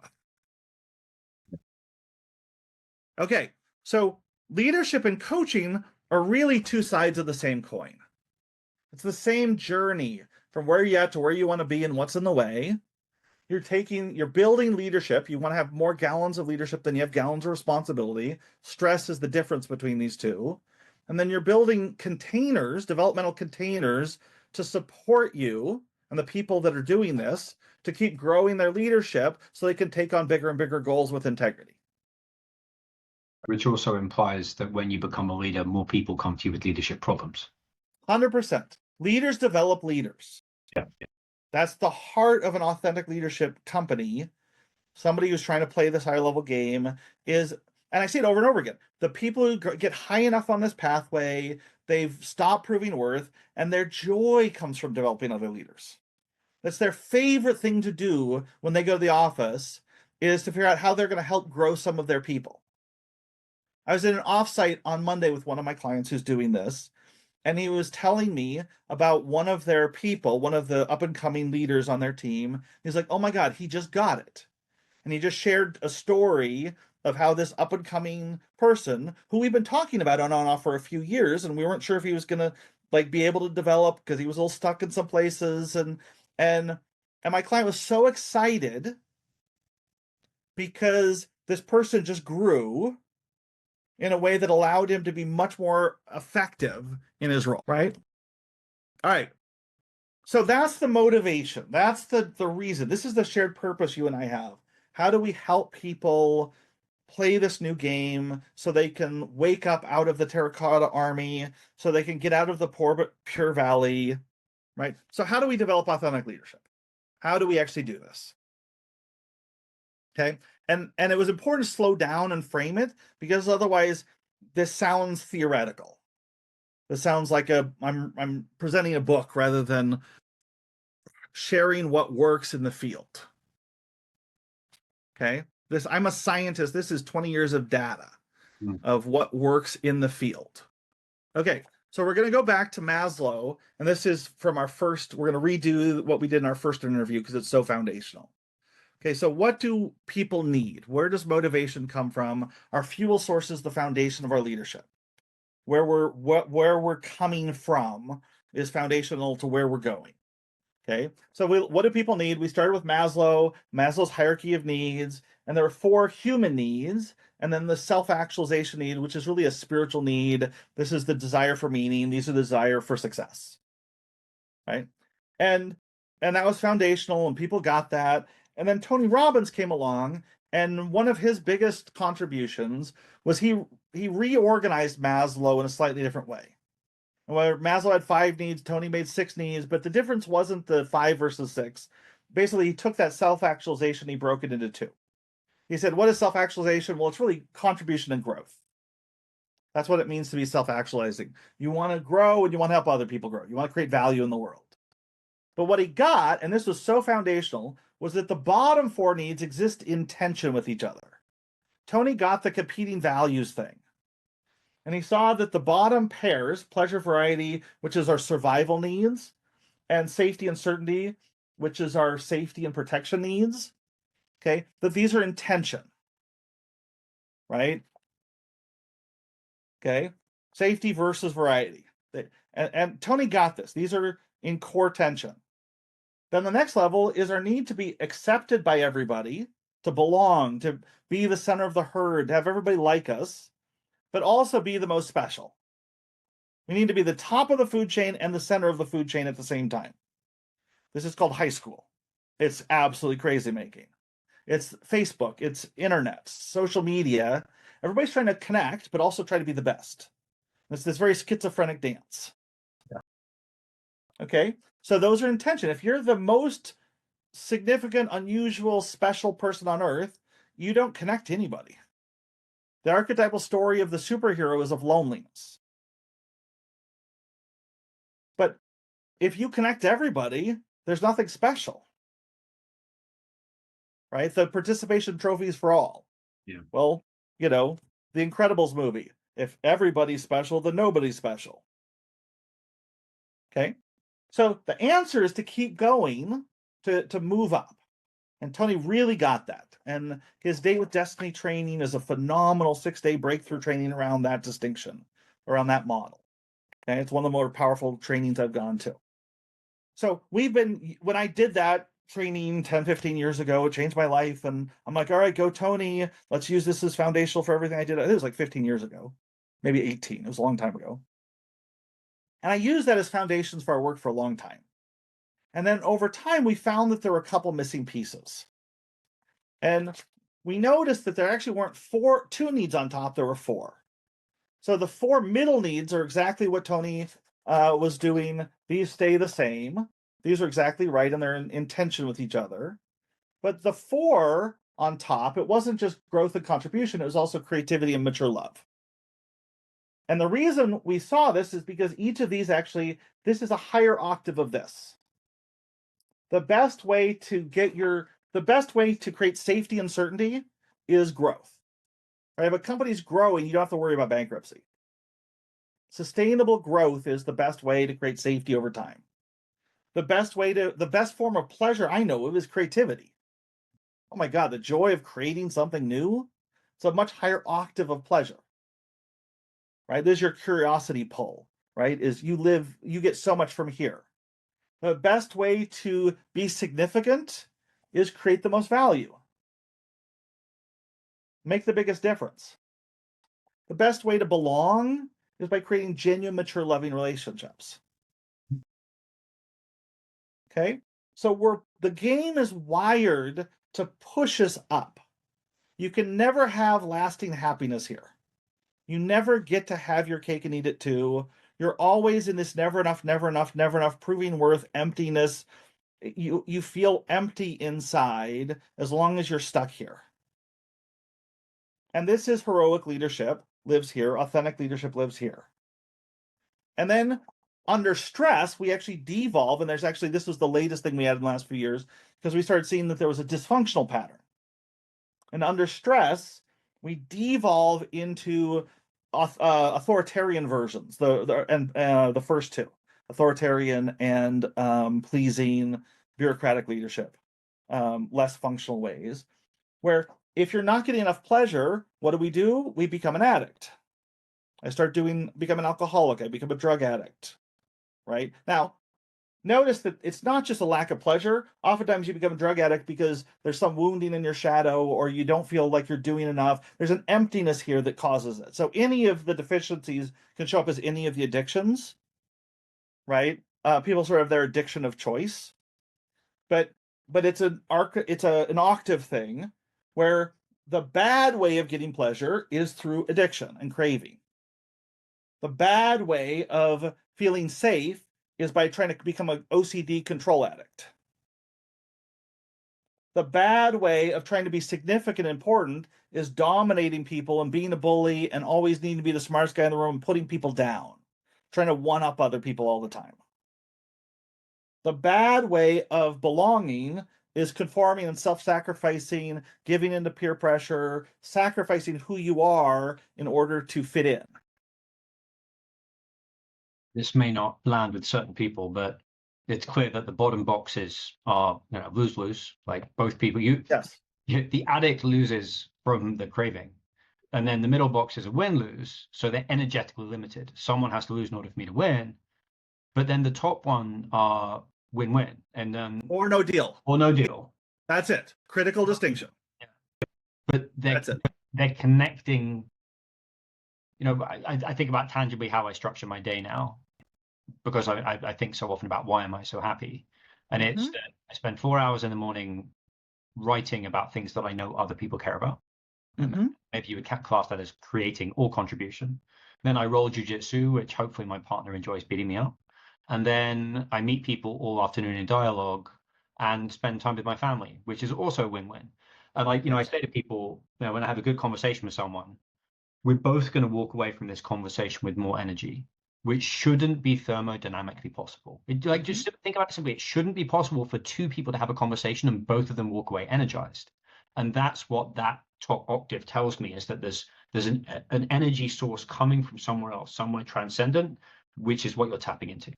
with. Okay, so leadership and coaching are really two sides of the same coin. It's the same journey from where you're at to where you want to be and what's in the way. You're building leadership. You want to have more gallons of leadership than you have gallons of responsibility. Stress is the difference between these two. And then you're building containers, developmental containers, to support you and the people that are doing this to keep growing their leadership so they can take on bigger and bigger goals with integrity. Which also implies that when you become a leader, more people come to you with leadership problems. 100%. Leaders develop leaders. Yeah. That's the heart of an authentic leadership company. Somebody who's trying to play this high level game is, and I see it over and over again, the people who get high enough on this pathway, they've stopped proving worth, and their joy comes from developing other leaders. That's their favorite thing to do when they go to the office, is to figure out how they're going to help grow some of their people. I was in an offsite on Monday with one of my clients who's doing this, and he was telling me about one of their people, one of the up and coming leaders on their team. He's like, oh my God, he just got it. And he just shared a story of how this up and coming person, who we've been talking about on and off for a few years, and we weren't sure if he was going to like be able to develop because he was a little stuck in some places. And my client was so excited because this person just grew in a way that allowed him to be much more effective in his role, right? All right. So that's the motivation. That's the reason. This is the shared purpose you and I have. How do we help people play this new game so they can wake up out of the terracotta army, so they can get out of the poor but pure valley, right? So how do we develop authentic leadership? How do we actually do this? Okay. And it was important to slow down and frame it, because otherwise this sounds theoretical. This sounds like I'm presenting a book rather than sharing what works in the field. Okay. I'm a scientist. This is 20 years of data of what works in the field. Okay. So we're going to go back to Maslow, and this is from our first, we're going to redo what we did in our first interview because it's so foundational. Okay, so what do people need? Where does motivation come from? Our fuel source is the foundation of our leadership. Where we're coming from is foundational to where we're going. Okay, so what do people need? We started with Maslow's hierarchy of needs, and there are 4 human needs, and then the self-actualization need, which is really a spiritual need. This is the desire for meaning. These are the desire for success, right? And that was foundational, and people got that. And then Tony Robbins came along, and one of his biggest contributions was he reorganized Maslow in a slightly different way. And where Maslow had 5 needs, Tony made 6 needs, but the difference wasn't the 5 versus 6. Basically, he took that self-actualization, he broke it into 2. He said, what is self-actualization? Well, it's really contribution and growth. That's what it means to be self-actualizing. You want to grow and you want to help other people grow. You want to create value in the world. But what he got, and this was so foundational, was that the bottom 4 needs exist in tension with each other. Tony got the competing values thing. And he saw that the bottom pairs, pleasure, variety, which is our survival needs, and safety and certainty, which is our safety and protection needs, okay, that these are in tension, right? Okay, safety versus variety. And Tony got this. These are in core tension. Then the next level is our need to be accepted by everybody, to belong, to be the center of the herd, to have everybody like us, but also be the most special. We need to be the top of the food chain and the center of the food chain at the same time. This is called high school. It's absolutely crazy making. It's Facebook, it's internet, social media. Everybody's trying to connect, but also try to be the best. It's this very schizophrenic dance. Yeah. Okay, so those are intention. If you're the most significant, unusual, special person on earth, you don't connect to anybody. The archetypal story of the superhero is of loneliness. But if you connect to everybody, there's nothing special. Right? The participation trophies for all. Yeah. Well, the Incredibles movie. If everybody's special, then nobody's special. Okay? So the answer is to keep going, to move up. And Tony really got that. And his Date with Destiny training is a phenomenal 6-day breakthrough training around that distinction, around that model. Okay, it's one of the more powerful trainings I've gone to. So when I did that training 10, 15 years ago, it changed my life. And I'm like, all right, go Tony. Let's use this as foundational for everything I did. It was like 15 years ago, maybe 18. It was a long time ago. And I used that as foundations for our work for a long time. And then over time, we found that there were a couple missing pieces. And we noticed that there actually weren't two needs on top, there were four. So the four middle needs are exactly what Tony was doing. These stay the same. These are exactly right, and they're in tension with each other. But the four on top, it wasn't just growth and contribution, it was also creativity and mature love. And the reason we saw this is because each of these actually, this is a higher octave of this. The best way to create safety and certainty is growth. Right? If a company's growing, you don't have to worry about bankruptcy. Sustainable growth is the best way to create safety over time. The best form of pleasure I know of is creativity. Oh my God, the joy of creating something new. It's a much higher octave of pleasure. Right? There's your curiosity pull, right? You get so much from here. The best way to be significant is create the most value. Make the biggest difference. The best way to belong is by creating genuine, mature, loving relationships. Okay? So the game is wired to push us up. You can never have lasting happiness here. You never get to have your cake and eat it too. You're always in this never enough, proving worth, emptiness. You feel empty inside as long as you're stuck here. And this is heroic leadership lives here. Authentic leadership lives here. And then under stress, we actually devolve. And this was the latest thing we had in the last few years, because we started seeing that there was a dysfunctional pattern. And under stress, we devolve into authoritarian versions, the first two, authoritarian and pleasing bureaucratic leadership, less functional ways, where if you're not getting enough pleasure, what do? We become an addict. Become an alcoholic. I become a drug addict, right? Now, notice that it's not just a lack of pleasure. Oftentimes you become a drug addict because there's some wounding in your shadow, or you don't feel like you're doing enough. There's an emptiness here that causes it. So any of the deficiencies can show up as any of the addictions, right? People sort of have their addiction of choice, but it's an octave thing where the bad way of getting pleasure is through addiction and craving. The bad way of feeling safe is by trying to become an OCD control addict. The bad way of trying to be significant and important is dominating people and being a bully and always needing to be the smartest guy in the room and putting people down, trying to one-up other people all the time. The bad way of belonging is conforming and self-sacrificing, giving into peer pressure, sacrificing who you are in order to fit in. This may not land with certain people, but it's clear that the bottom boxes are lose-lose. Like both people, the addict loses from the craving, and then the middle box is a win-lose, so they're energetically limited. Someone has to lose in order for me to win, but then the top one are win-win, and then or no deal. That's it. Critical distinction. But they're connecting. I think about tangibly how I structure my day now, because I think so often about why am I so happy, and it's that I spend 4 hours in the morning writing about things that I know other people care about. Maybe you would class that as creating or contribution. Then I roll jiu-jitsu, which hopefully my partner enjoys beating me up, and then I meet people all afternoon in dialogue and spend time with my family, which is also a win-win. And I say to people, when I have a good conversation with someone, we're both going to walk away from this conversation with more energy, which shouldn't be thermodynamically possible. Just think about it simply. It shouldn't be possible for two people to have a conversation and both of them walk away energized. And that's what that top octave tells me, is that there's an energy source coming from somewhere else, somewhere transcendent, which is what you're tapping into.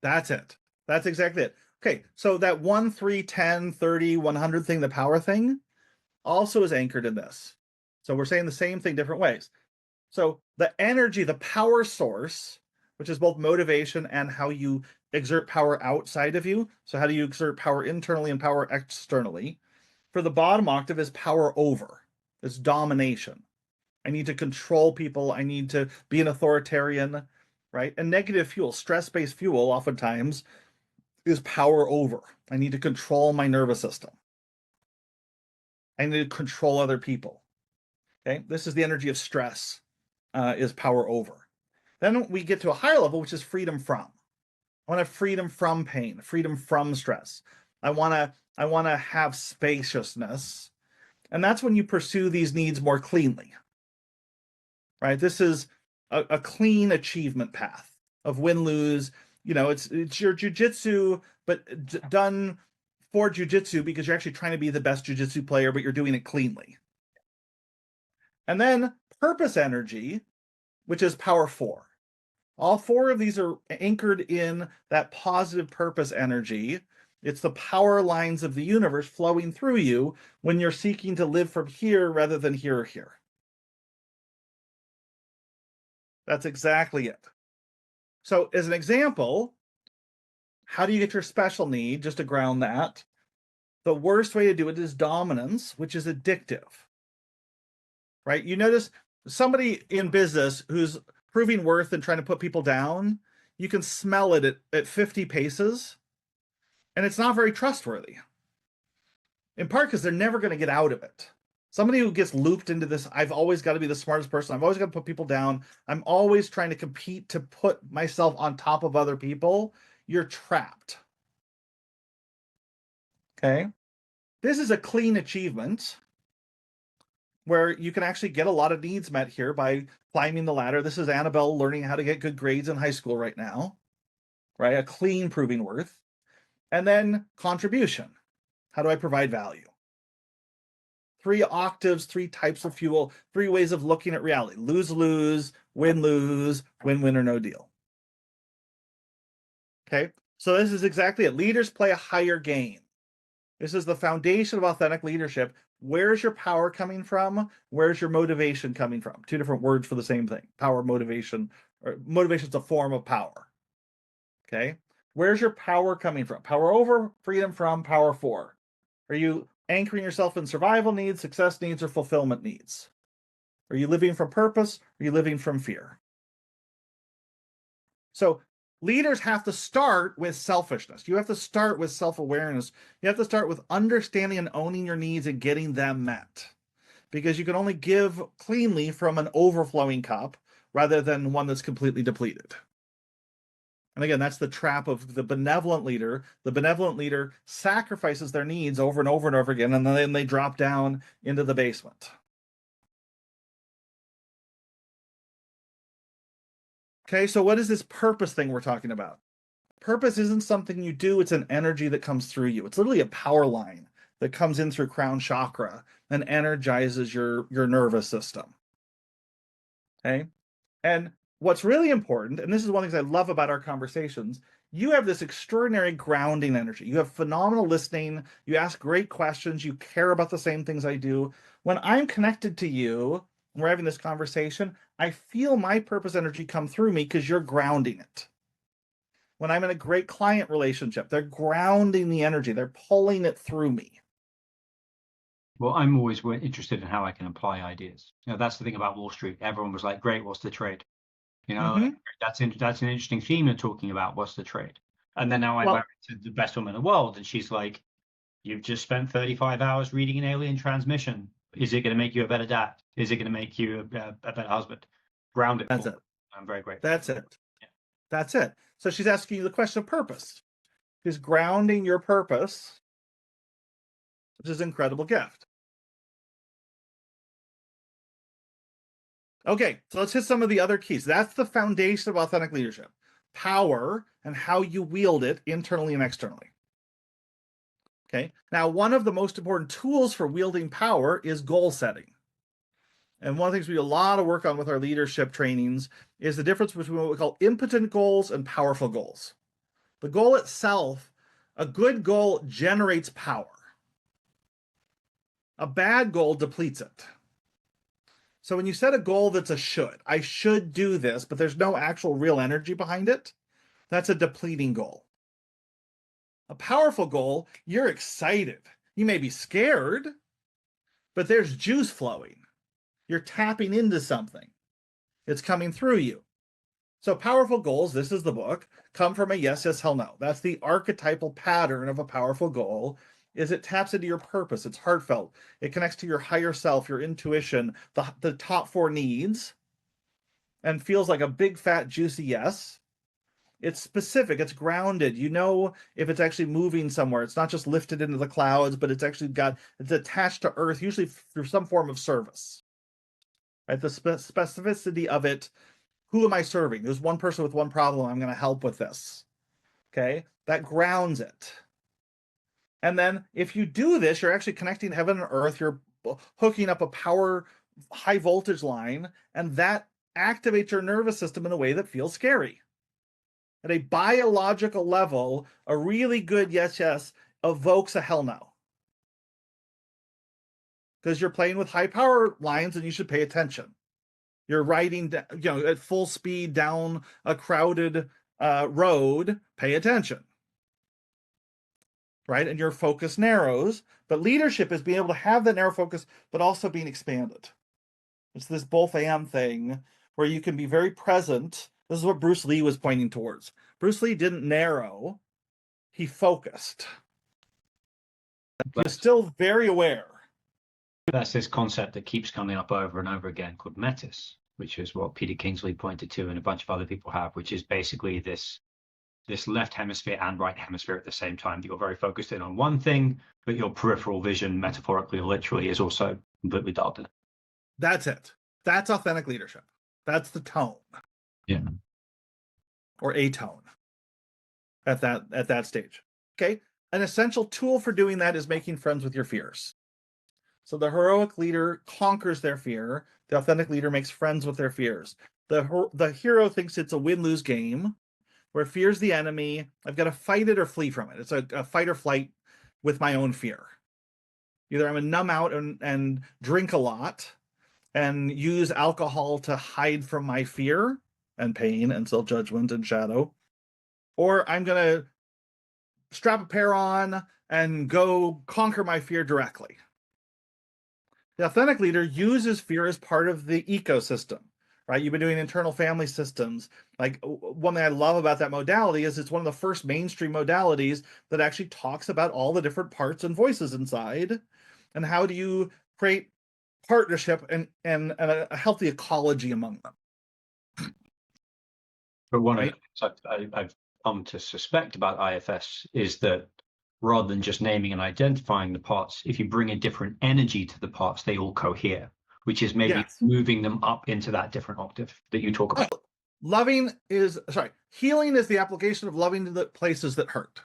That's it. That's exactly it. Okay, so that 1, 3, 10, 30, 100 thing, the power thing, also is anchored in this. So we're saying the same thing different ways. So the energy, the power source, which is both motivation and how you exert power outside of you. So how do you exert power internally and power externally? For the bottom octave is power over. It's domination. I need to control people. I need to be an authoritarian, right? And negative fuel, stress-based fuel, oftentimes is power over. I need to control my nervous system. I need to control other people. Okay, this is the energy of stress, is power over. Then we get to a higher level, which is freedom from. I want to have freedom from pain, freedom from stress. I want to have spaciousness, and that's when you pursue these needs more cleanly. Right? This is a clean achievement path of win-lose. It's your jujitsu, but done for jujitsu because you're actually trying to be the best jujitsu player, but you're doing it cleanly. And then purpose energy, which is power 4. All 4 of these are anchored in that positive purpose energy. It's the power lines of the universe flowing through you when you're seeking to live from here rather than here or here. That's exactly it. So as an example, how do you get your special need, just to ground that? The worst way to do it is dominance, which is addictive. Right? You notice somebody in business who's proving worth and trying to put people down, you can smell it at 50 paces, and it's not very trustworthy. In part because they're never going to get out of it. Somebody who gets looped into this, I've always got to be the smartest person. I've always got to put people down. I'm always trying to compete to put myself on top of other people. You're trapped. Okay? This is a clean achievement where you can actually get a lot of needs met here by climbing the ladder. This is Annabelle learning how to get good grades in high school right now, right? A clean proving worth. And then contribution. How do I provide value? 3 octaves, 3 types of fuel, 3 ways of looking at reality. Lose-lose, win-lose, win-win or no deal. Okay, so this is exactly it. Leaders play a higher game. This is the foundation of authentic leadership. Where's your power coming from? Where's your motivation coming from? 2 different words for the same thing. Power, motivation, or motivation is a form of power. Okay, where's your power coming from? Power over, freedom from, power for. Are you anchoring yourself in survival needs, success needs, or fulfillment needs? Are you living from purpose? Are you living from fear? So leaders have to start with selfishness. You have to start with self-awareness. You have to start with understanding and owning your needs and getting them met. Because you can only give cleanly from an overflowing cup rather than one that's completely depleted. And again, that's the trap of the benevolent leader. The benevolent leader sacrifices their needs over and over and over again, and then they drop down into the basement. Okay, so what is this purpose thing we're talking about? Purpose isn't something you do, it's an energy that comes through you. It's literally a power line that comes in through crown chakra and energizes your nervous system. Okay? And what's really important, and this is one of the things I love about our conversations, you have this extraordinary grounding energy. You have phenomenal listening. You ask great questions. You care about the same things I do. When I'm connected to you, and we're having this conversation, I feel my purpose energy come through me because you're grounding it. When I'm in a great client relationship, they're grounding the energy. They're pulling it through me. Well, I'm always interested in how I can apply ideas. That's the thing about Wall Street. Everyone was like, great, what's the trade? That's an interesting theme you're talking about. What's the trade? And then now I married to the best woman in the world, and she's like, you've just spent 35 hours reading an alien transmission. Is it going to make you a better dad? Is it going to make you a better husband? Ground it. That's it. I'm very grateful. That's it. Yeah. That's it. So she's asking you the question of purpose. She's grounding your purpose, which is an incredible gift. Okay, so let's hit some of the other keys. That's the foundation of authentic leadership. Power and how you wield it internally and externally. Okay, now one of the most important tools for wielding power is goal setting. And one of the things we do a lot of work on with our leadership trainings is the difference between what we call impotent goals and powerful goals. The goal itself, a good goal generates power. A bad goal depletes it. So when you set a goal that's a should, I should do this, but there's no actual real energy behind it, that's a depleting goal. A powerful goal, you're excited. You may be scared, but there's juice flowing. You're tapping into something. It's coming through you. So powerful goals, this is the book, come from a yes, yes, hell no. That's the archetypal pattern of a powerful goal, is it taps into your purpose. It's heartfelt. It connects to your higher self, your intuition, the top 4 needs, and feels like a big, fat, juicy yes. It's specific. It's grounded. You know if it's actually moving somewhere. It's not just lifted into the clouds, but it's actually it's attached to earth, usually through some form of service. Right? The specificity of it. Who am I serving? There's one person with one problem. I'm going to help with this. Okay? That grounds it. And then if you do this, you're actually connecting heaven and earth. You're hooking up a power high voltage line, and that activates your nervous system in a way that feels scary. At a biological level, a really good yes, yes evokes a hell no. Because you're playing with high power lines and you should pay attention. You're riding, at full speed down a crowded road, pay attention. Right? And your focus narrows, but leadership is being able to have that narrow focus, but also being expanded. It's this both and thing where you can be very present. This is what Bruce Lee was pointing towards. Bruce Lee didn't narrow, he focused. He was still very aware. That's this concept that keeps coming up over and over again called metis, which is what Peter Kingsley pointed to and a bunch of other people have, which is basically this left hemisphere and right hemisphere at the same time. You're very focused in on one thing, but your peripheral vision, metaphorically or literally, is also completely dialed in. That's it. That's authentic leadership. That's the tone. Yeah. Or a tone at that stage. Okay. An essential tool for doing that is making friends with your fears. So the heroic leader conquers their fear. The authentic leader makes friends with their fears. The hero thinks it's a win-lose game, where fear's the enemy. I've got to fight it or flee from it. It's a fight or flight with my own fear. Either I'm going to numb out and drink a lot and use alcohol to hide from my fear and pain and self-judgment and shadow, or I'm going to strap a pair on and go conquer my fear directly. The authentic leader uses fear as part of the ecosystem. Right? You've been doing internal family systems. Like, one thing I love about that modality is it's one of the first mainstream modalities that actually talks about all the different parts and voices inside, and how do you create partnership and a healthy ecology among them. But one of the things I've come to suspect about IFS is that rather than just naming and identifying the parts, if you bring a different energy to the parts, they all cohere, which is maybe moving them up into that different octave that you talk about. Healing is the application of loving to the places that hurt.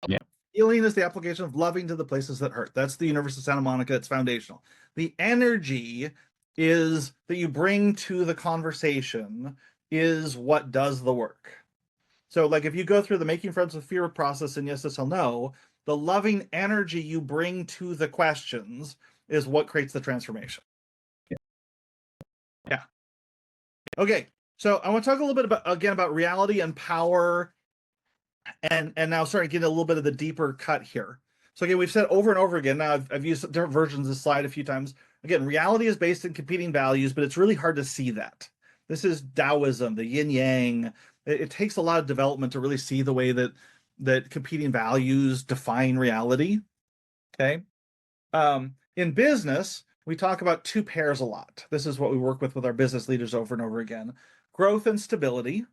Yeah. Healing is the application of loving to the places that hurt. That's the universe of Santa Monica. It's foundational. The energy is that you bring to the conversation is what does the work. So, like, if you go through the making friends with fear process in yes, yes, hell no, the loving energy you bring to the questions is what creates the transformation. Yeah. Okay. So I want to talk a little bit about reality and power, and now starting to get a little bit of the deeper cut here. So again, we've said over and over again, now I've used different versions of this slide a few times. Again, reality is based in competing values, but it's really hard to see that. This is Taoism, the yin yang. It takes a lot of development to really see the way that competing values define reality. Okay. In business, we talk about 2 pairs a lot. This is what we work with our business leaders over and over again: growth and stability,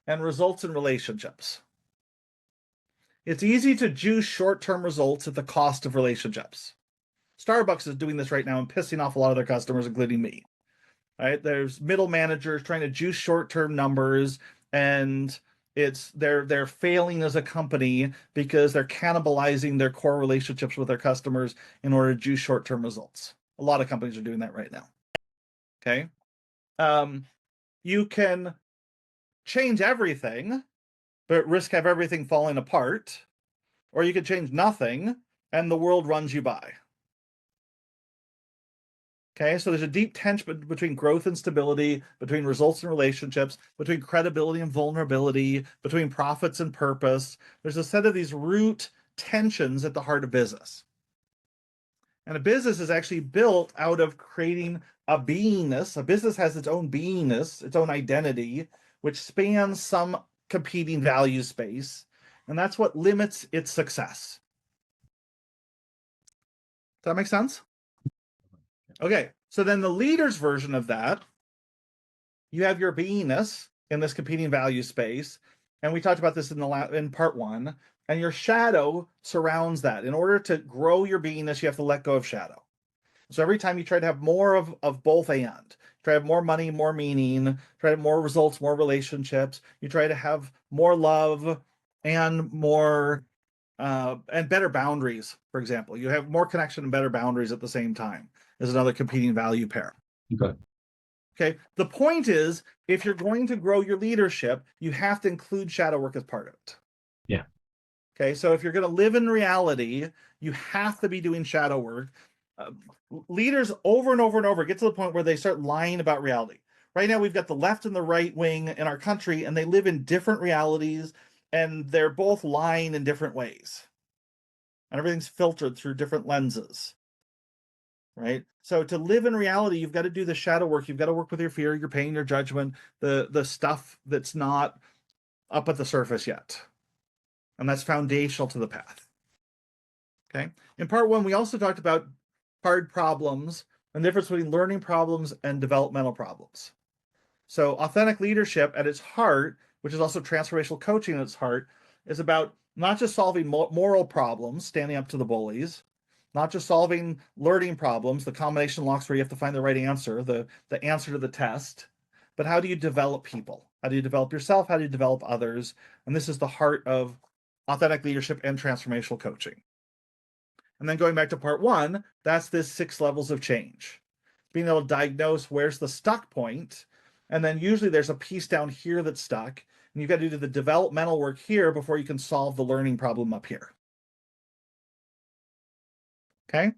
and results and relationships. It's easy to juice short-term results at the cost of relationships. Starbucks is doing this right now and pissing off a lot of their customers, including me. Right? There's middle managers trying to juice short-term numbers, and they're failing as a company because they're cannibalizing their core relationships with their customers in order to juice short-term results. A lot of companies are doing that right now. Okay. You can change everything, but risk have everything falling apart, or you could change nothing and the world runs you by. Okay, so there's a deep tension between growth and stability, between results and relationships, between credibility and vulnerability, between profits and purpose. There's a set of these root tensions at the heart of business. And a business is actually built out of creating a beingness. A business has its own beingness, its own identity, which spans some competing value space. And that's what limits its success. Does that make sense? Okay, so then the leader's version of that, you have your beingness in this competing value space. And we talked about this in part one. And your shadow surrounds that. In order to grow your beingness, you have to let go of shadow. So every time you try to have more of both and, try to have more money, more meaning, try to have more results, more relationships, you try to have more love and more and better boundaries, for example. You have more connection and better boundaries at the same time as another competing value pair. Okay. Okay. The point is, if you're going to grow your leadership, you have to include shadow work as part of it. Yeah. Okay. So if you're going to live in reality, you have to be doing shadow work. Leaders over and over and over get to the point where they start lying about reality. Right now, we've got the left and the right wing in our country, and they live in different realities, and they're both lying in different ways. And everything's filtered through different lenses. Right? So to live in reality, you've got to do the shadow work. You've got to work with your fear, your pain, your judgment, the stuff that's not up at the surface yet. And that's foundational to the path. Okay. In part one, we also talked about hard problems and the difference between learning problems and developmental problems. So authentic leadership at its heart, which is also transformational coaching at its heart, is about not just solving moral problems, standing up to the bullies, not just solving learning problems, the combination locks where you have to find the right answer, the answer to the test, but how do you develop people? How do you develop yourself? How do you develop others? And this is the heart of authentic leadership and transformational coaching. And then going back to part one, that's this 6 levels of change. Being able to diagnose where's the stuck point, and then usually there's a piece down here that's stuck, and you've got to do the developmental work here before you can solve the learning problem up here. Okay?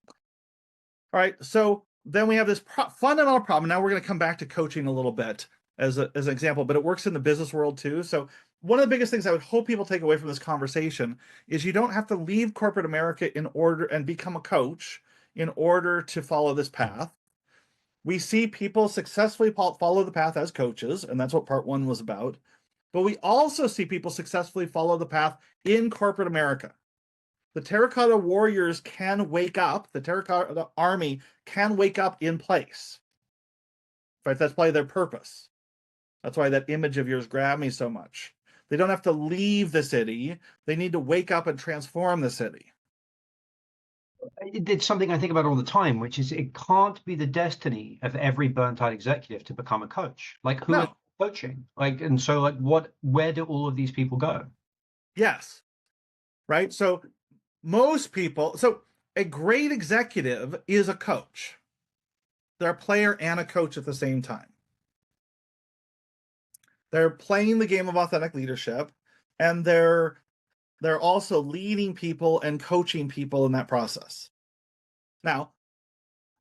All right, so then we have this fundamental problem. Now we're going to come back to coaching a little bit as an example, but it works in the business world too. So one of the biggest things I would hope people take away from this conversation is you don't have to leave corporate America in order and become a coach in order to follow this path. We see people successfully follow the path as coaches, and that's what part one was about. But we also see people successfully follow the path in corporate America. The terracotta warriors can wake up, the terracotta army can wake up in place. In fact, that's probably their purpose. That's why that image of yours grabbed me so much. They don't have to leave the city. They need to wake up and transform the city. It's something I think about all the time, which is it can't be the destiny of every burnt-out executive to become a coach. Like, who is coaching? Like, and so, like, where do all of these people go? Yes. Right? So most people, so a great executive is a coach. They're a player and a coach at the same time. They're playing the game of authentic leadership, and they're also leading people and coaching people in that process. Now,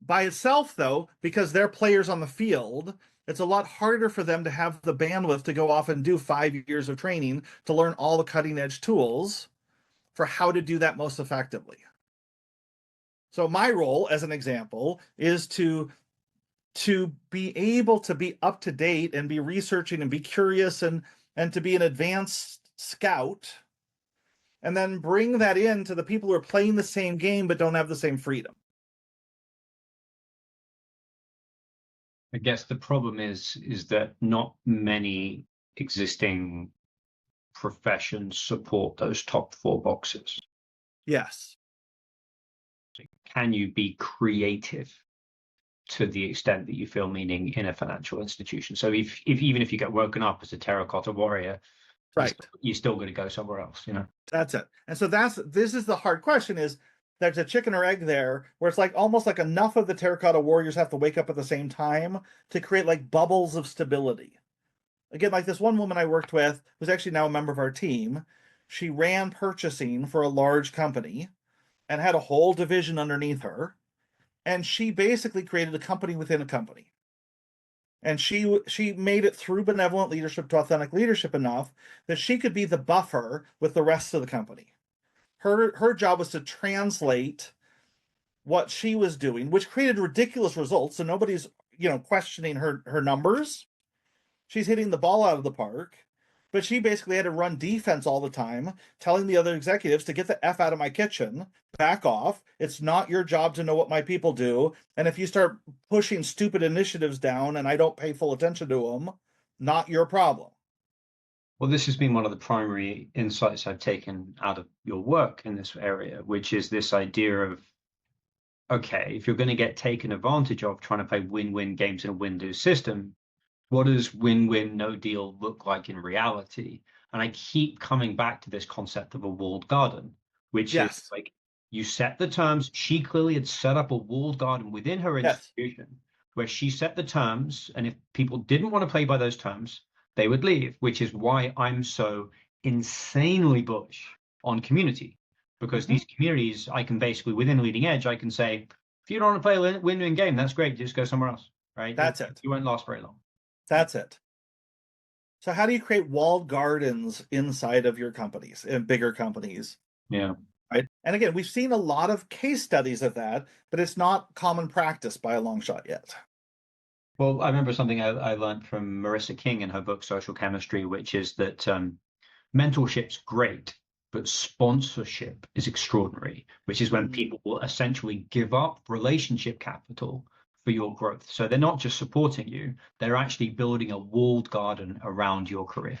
by itself, though, because they're players on the field, it's a lot harder for them to have the bandwidth to go off and do 5 years of training to learn all the cutting edge tools for how to do that most effectively. So my role, as an example, is to be able to be up to date and be researching and be curious and to be an advanced scout, and then bring that in to the people who are playing the same game but don't have the same freedom. I guess the problem is that not many existing professions support those top 4 boxes. Yes. Can you be creative to the extent that you feel meaning in a financial institution? So if even if you get woken up as a terracotta warrior, right, you're still going to go somewhere else, you know? That's it. And so this is the hard question, is there's a chicken or egg there where it's like almost like enough of the terracotta warriors have to wake up at the same time to create like bubbles of stability. again, like this one woman I worked with, who's actually now a member of our team, she ran purchasing for a large company and had a whole division underneath her. And she basically created a company within a company. And she made it through benevolent leadership to authentic leadership enough that she could be the buffer with the rest of the company. Her job was to translate what she was doing, which created ridiculous results. So nobody's, questioning her numbers. She's hitting the ball out of the park, but she basically had to run defense all the time, telling the other executives to get the F out of my kitchen, back off. It's not your job to know what my people do. And if you start pushing stupid initiatives down and I don't pay full attention to them, not your problem. Well, this has been one of the primary insights I've taken out of your work in this area, which is this idea of, okay, if you're going to get taken advantage of trying to play win-win games in a win-lose system, what does win-win no deal look like in reality? And I keep coming back to this concept of a walled garden, which is Yes. like you set the terms. She clearly had set up a walled garden within her Yes. institution where she set the terms, and if people didn't want to play by those terms, they would leave, which is why I'm so insanely bullish on community, because these communities, I can basically, within Leading Edge, I can say, if you don't want to play a win-win game, that's great, just go somewhere else, right? That's it. You won't last very long. That's it. So how do you create walled gardens inside of your companies, in bigger companies? Yeah. Right. And again, we've seen a lot of case studies of that, but it's not common practice by a long shot yet. Well, I remember something I learned from Marissa King in her book, Social Chemistry, which is that mentorship's great, but sponsorship is extraordinary, which is when people will essentially give up relationship capital for your growth. So they're not just supporting you, they're actually building a walled garden around your career.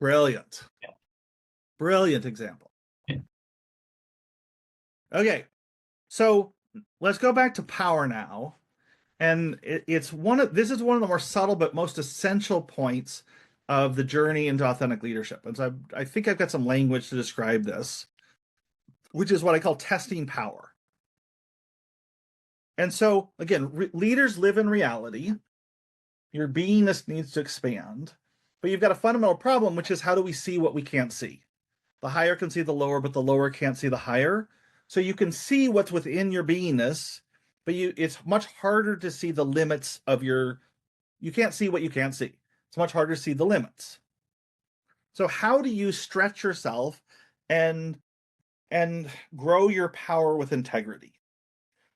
Brilliant. Yeah. Brilliant example. Yeah. Okay. So let's go back to power now. And this is one of the more subtle but most essential points of the journey into authentic leadership. And so I think I've got some language to describe this, which is what I call testing power. And so again, leaders live in reality. Your beingness needs to expand, but you've got a fundamental problem, which is how do we see what we can't see? The higher can see the lower, but the lower can't see the higher. So you can see what's within your beingness, but it's much harder to see the limits of you can't see what you can't see. It's much harder to see the limits. So how do you stretch yourself and grow your power with integrity?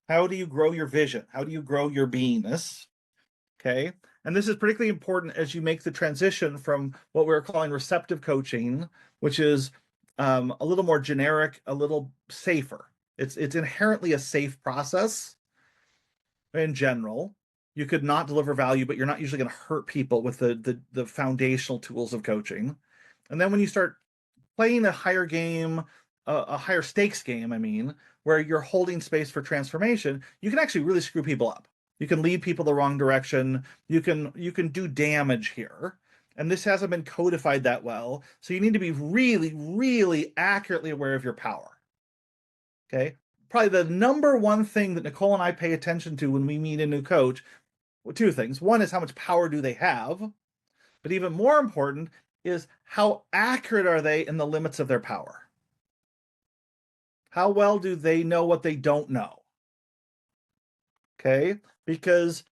How do you grow your vision? How do you grow your beingness? Okay. And this is particularly important as you make the transition from what we're calling receptive coaching, which is a little more generic, a little safer. It's inherently a safe process in general. You could not deliver value, but you're not usually going to hurt people with the foundational tools of coaching. And then when you start playing a higher game, a higher stakes game, I mean, where you're holding space for transformation, you can actually really screw people up. You can lead people the wrong direction. You can do damage here. And this hasn't been codified that well. So you need to be really, really accurately aware of your power. Okay. Probably the number one thing that Nicole and I pay attention to when we meet a new coach, well, two things. One is how much power do they have? But even more important is how accurate are they in the limits of their power? How well do they know what they don't know? Okay. Because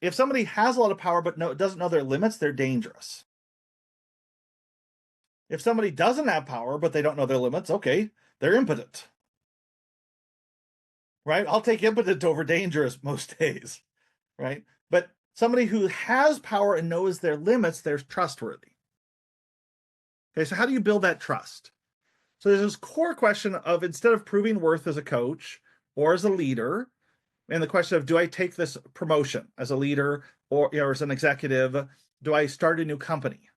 if somebody has a lot of power but doesn't know their limits, they're dangerous. If somebody doesn't have power but they don't know their limits, okay, they're impotent. Right? I'll take impotent over dangerous most days. Right? But somebody who has power and knows their limits, they're trustworthy. Okay, so how do you build that trust? So there's this core question of, instead of proving worth as a coach or as a leader, and the question of, do I take this promotion as a leader or as an executive? Do I start a new company?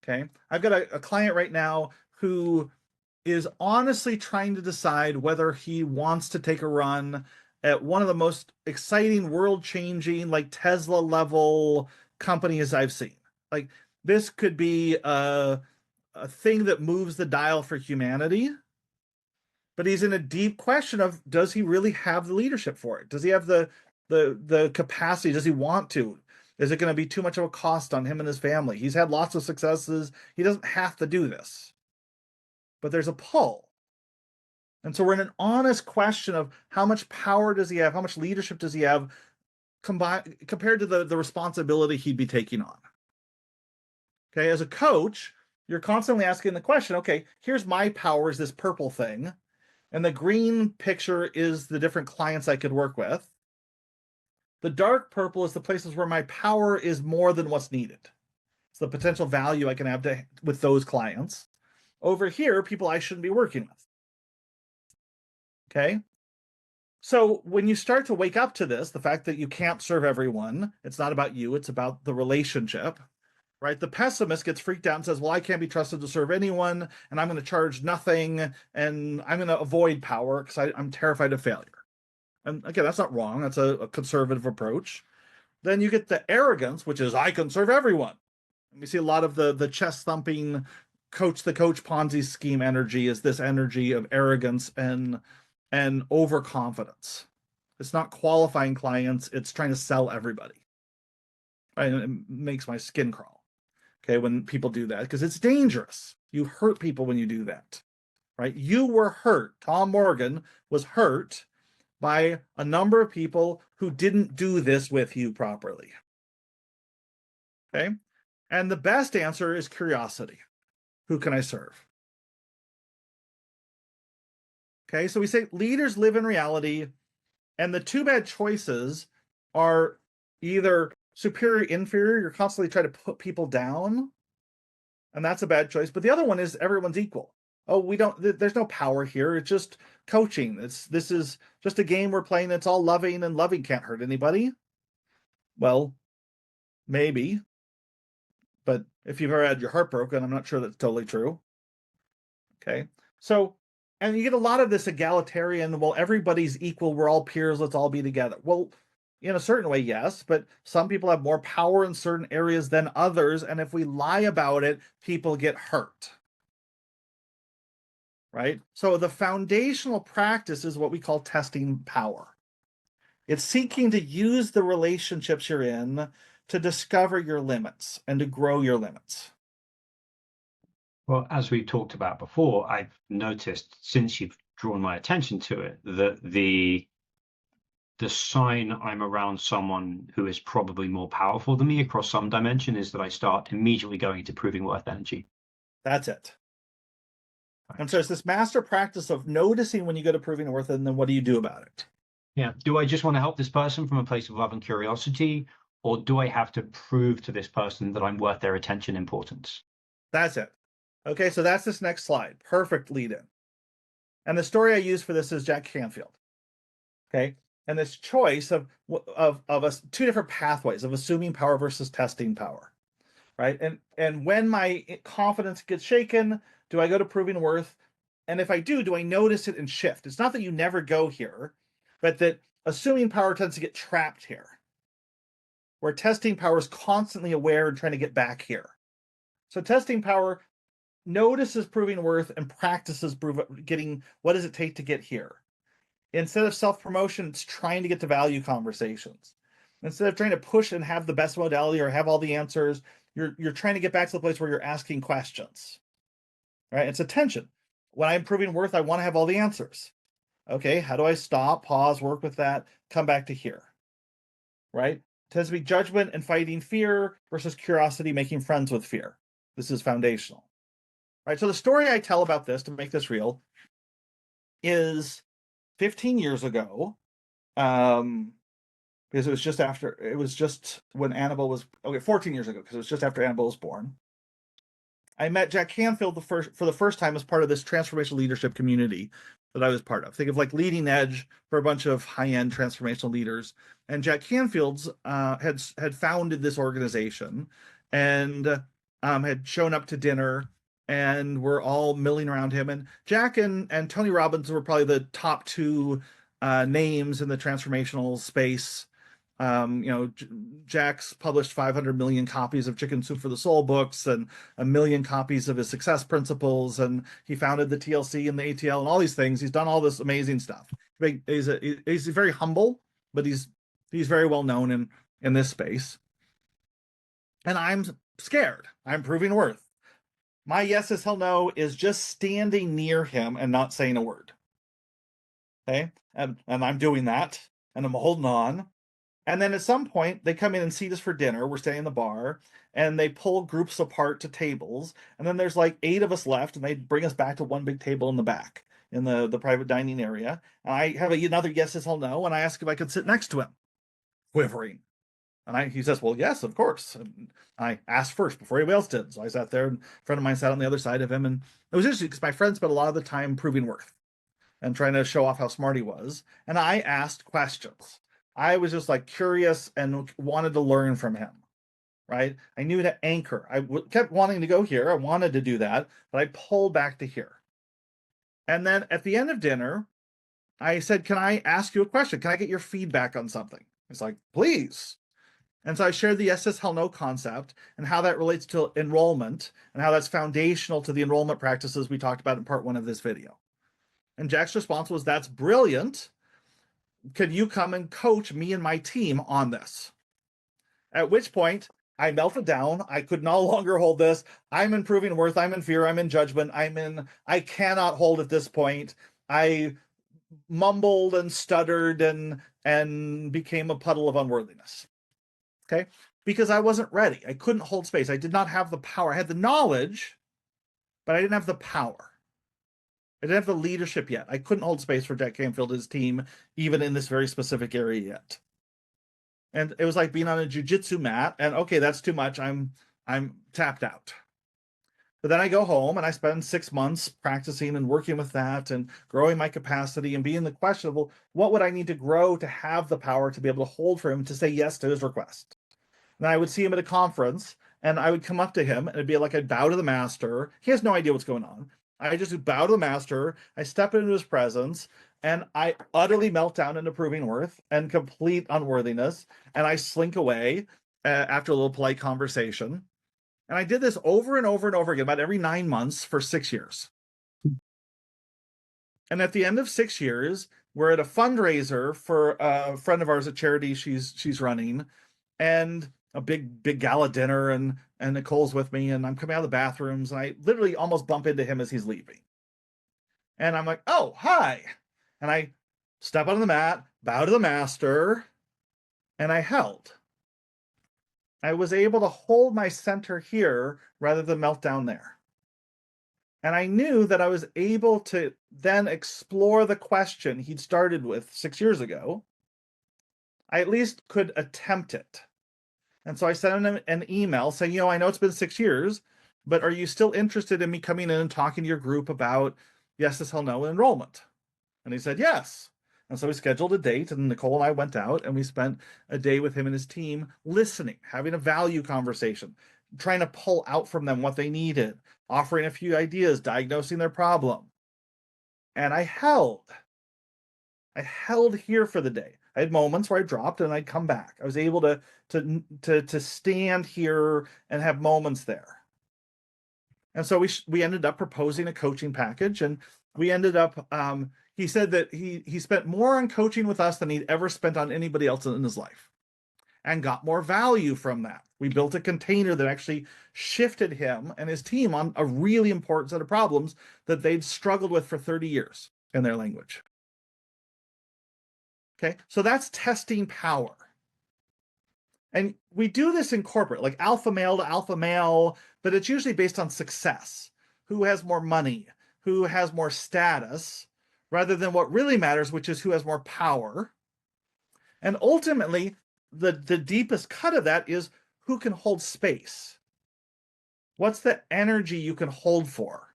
Okay. I've got a client right now who is honestly trying to decide whether he wants to take a run at one of the most exciting, world-changing, like Tesla level companies I've seen. Like, this could be a thing that moves the dial for humanity. But he's in a deep question of, does he really have the leadership for it? Does he have the capacity? Does he want to? Is it going to be too much of a cost on him and his family? He's had lots of successes. He doesn't have to do this. But there's a pull. And so we're in an honest question of how much power does he have? How much leadership does he have compared to the responsibility he'd be taking on? Okay, as a coach, you're constantly asking the question, okay, here's my power is this purple thing. And the green picture is the different clients I could work with. The dark purple is the places where my power is more than what's needed. It's the potential value I can have with those clients. Over here, people I shouldn't be working with. Okay? So when you start to wake up to this, the fact that you can't serve everyone, it's not about you, it's about the relationship, right? The pessimist gets freaked out and says, well, I can't be trusted to serve anyone, and I'm going to charge nothing, and I'm going to avoid power because I'm terrified of failure. And again, that's not wrong. That's a conservative approach. Then you get the arrogance, which is I can serve everyone. And we see a lot of the chest thumping coach the coach Ponzi scheme energy is this energy of arrogance and overconfidence. It's not qualifying clients, it's trying to sell everybody. Right? And it makes my skin crawl. Okay, when people do that, because it's dangerous. You hurt people when you do that. Right? You were hurt. Tom Morgan was hurt by a number of people who didn't do this with you properly. Okay? And the best answer is curiosity. Who can I serve? Okay, so we say leaders live in reality, and the two bad choices are either superior, inferior. You're constantly trying to put people down, and that's a bad choice. But the other one is everyone's equal. Oh, there's no power here. It's just coaching. This is just a game we're playing. It's all loving, and loving can't hurt anybody. Well, maybe. But if you've ever had your heart broken, I'm not sure that's totally true. Okay. So, and you get a lot of this egalitarian, well, everybody's equal. We're all peers. Let's all be together. Well, in a certain way, yes, but some people have more power in certain areas than others. And if we lie about it, people get hurt. Right? So the foundational practice is what we call testing power. It's seeking to use the relationships you're in to discover your limits and to grow your limits. Well, as we talked about before, I've noticed since you've drawn my attention to it that the sign I'm around someone who is probably more powerful than me across some dimension is that I start immediately going into proving worth energy. That's it. And so it's this master practice of noticing when you go to proving worth, and then what do you do about it? Yeah. Do I just want to help this person from a place of love and curiosity, or do I have to prove to this person that I'm worth their attention and importance? That's it. Okay, so that's this next slide. Perfect lead in. And the story I use for this is Jack Canfield. Okay, and this choice of us two different pathways of assuming power versus testing power, right? And when my confidence gets shaken, do I go to proving worth? And if I do I notice it and shift? It's not that you never go here, but that assuming power tends to get trapped here, where testing power is constantly aware and trying to get back here. So testing power notices proving worth and practices getting what does it take to get here. Instead of self-promotion, it's trying to get to value conversations. Instead of trying to push and have the best modality or have all the answers, you're trying to get back to the place where you're asking questions. Right? It's attention. When I'm proving worth, I want to have all the answers. Okay, how do I stop, pause, work with that, come back to here? Right? It tends to be judgment and fighting fear versus curiosity, making friends with fear. This is foundational. Right? So the story I tell about this to make this real is 15 years ago, because it was just when Annabelle was, 14 years ago, because it was just after Annabelle was born. I met Jack Canfield for the first time as part of this transformational leadership community that I was part of. Think of like leading edge for a bunch of high-end transformational leaders. And Jack Canfield's had founded this organization and had shown up to dinner, and we're all milling around him. And Jack and Tony Robbins were probably the top two names in the transformational space. Jack's published 500 million copies of Chicken Soup for the Soul books and 1 million copies of his success principles. And he founded the TLC and the ATL and all these things. He's done all this amazing stuff. He's very humble, but he's very well known in this space. And I'm scared. I'm proving worth. My yes is hell no is just standing near him and not saying a word. Okay. And I'm doing that and I'm holding on. And then at some point, they come in and seat us for dinner. We're staying in the bar, and they pull groups apart to tables. And then there's like 8 of us left, and they bring us back to one big table in the back in the private dining area. And I have another yes is hell no, and I ask if I could sit next to him, quivering. And he says, well, yes, of course. And I asked first before anybody else did. So I sat there, and a friend of mine sat on the other side of him. And it was interesting because my friend spent a lot of the time proving worth and trying to show off how smart he was. And I asked questions. I was just like curious and wanted to learn from him, right? I knew to anchor. Kept wanting to go here. I wanted to do that, but I pulled back to here. And then at the end of dinner, I said, can I ask you a question? Can I get your feedback on something? He's like, please. And so I shared the yes, hell, no concept and how that relates to enrollment and how that's foundational to the enrollment practices we talked about in part 1 of this video. And Jack's response was, that's brilliant. Could you come and coach me and my team on this? At which point I melted down. I could no longer hold this. I'm in proving worth. I'm in fear. I'm in judgment. I cannot hold at this point. I mumbled and stuttered and became a puddle of unworthiness. Okay. Because I wasn't ready. I couldn't hold space. I did not have the power. I had the knowledge, but I didn't have the power. I didn't have the leadership yet. I couldn't hold space for Jack Canfield and his team, even in this very specific area yet. And it was like being on a jujitsu mat, and okay, that's too much. I'm tapped out. But then I go home and I spend 6 months practicing and working with that and growing my capacity and being the question of, well, what would I need to grow to have the power to be able to hold for him to say yes to his request? And I would see him at a conference and I would come up to him and it'd be like I'd bow to the master. He has no idea what's going on. I just bow to the master. I step into his presence and I utterly melt down into proving worth and complete unworthiness. And I slink away after a little polite conversation. And I did this over and over and over again, about every 9 months for 6 years. And at the end of 6 years, we're at a fundraiser for a friend of ours, a charity she's running, and a big gala dinner, and Nicole's with me, and I'm coming out of the bathrooms, and I literally almost bump into him as he's leaving. And I'm like, oh, hi. And I step on the mat, bow to the master, and I held. I was able to hold my center here rather than melt down there. And I knew that I was able to then explore the question he'd started with 6 years ago. I at least could attempt it. And so I sent him an email saying, I know it's been 6 years, but are you still interested in me coming in and talking to your group about yes, this, hell no enrollment? And he said, yes. And so we scheduled a date, and Nicole and I went out and we spent a day with him and his team listening, having a value conversation, trying to pull out from them what they needed, offering a few ideas, diagnosing their problem. And I held here for the day. I had moments where I dropped and I'd come back. I was able to stand here and have moments there. And so we ended up proposing a coaching package, and we ended up, he said that he spent more on coaching with us than he'd ever spent on anybody else in his life and got more value from that. We built a container that actually shifted him and his team on a really important set of problems that they'd struggled with for 30 years in their language. Okay, so that's testing power. And we do this in corporate, like alpha male to alpha male, but it's usually based on success. Who has more money? Who has more status? Rather than what really matters, which is who has more power. And ultimately, the deepest cut of that is who can hold space. What's the energy you can hold for?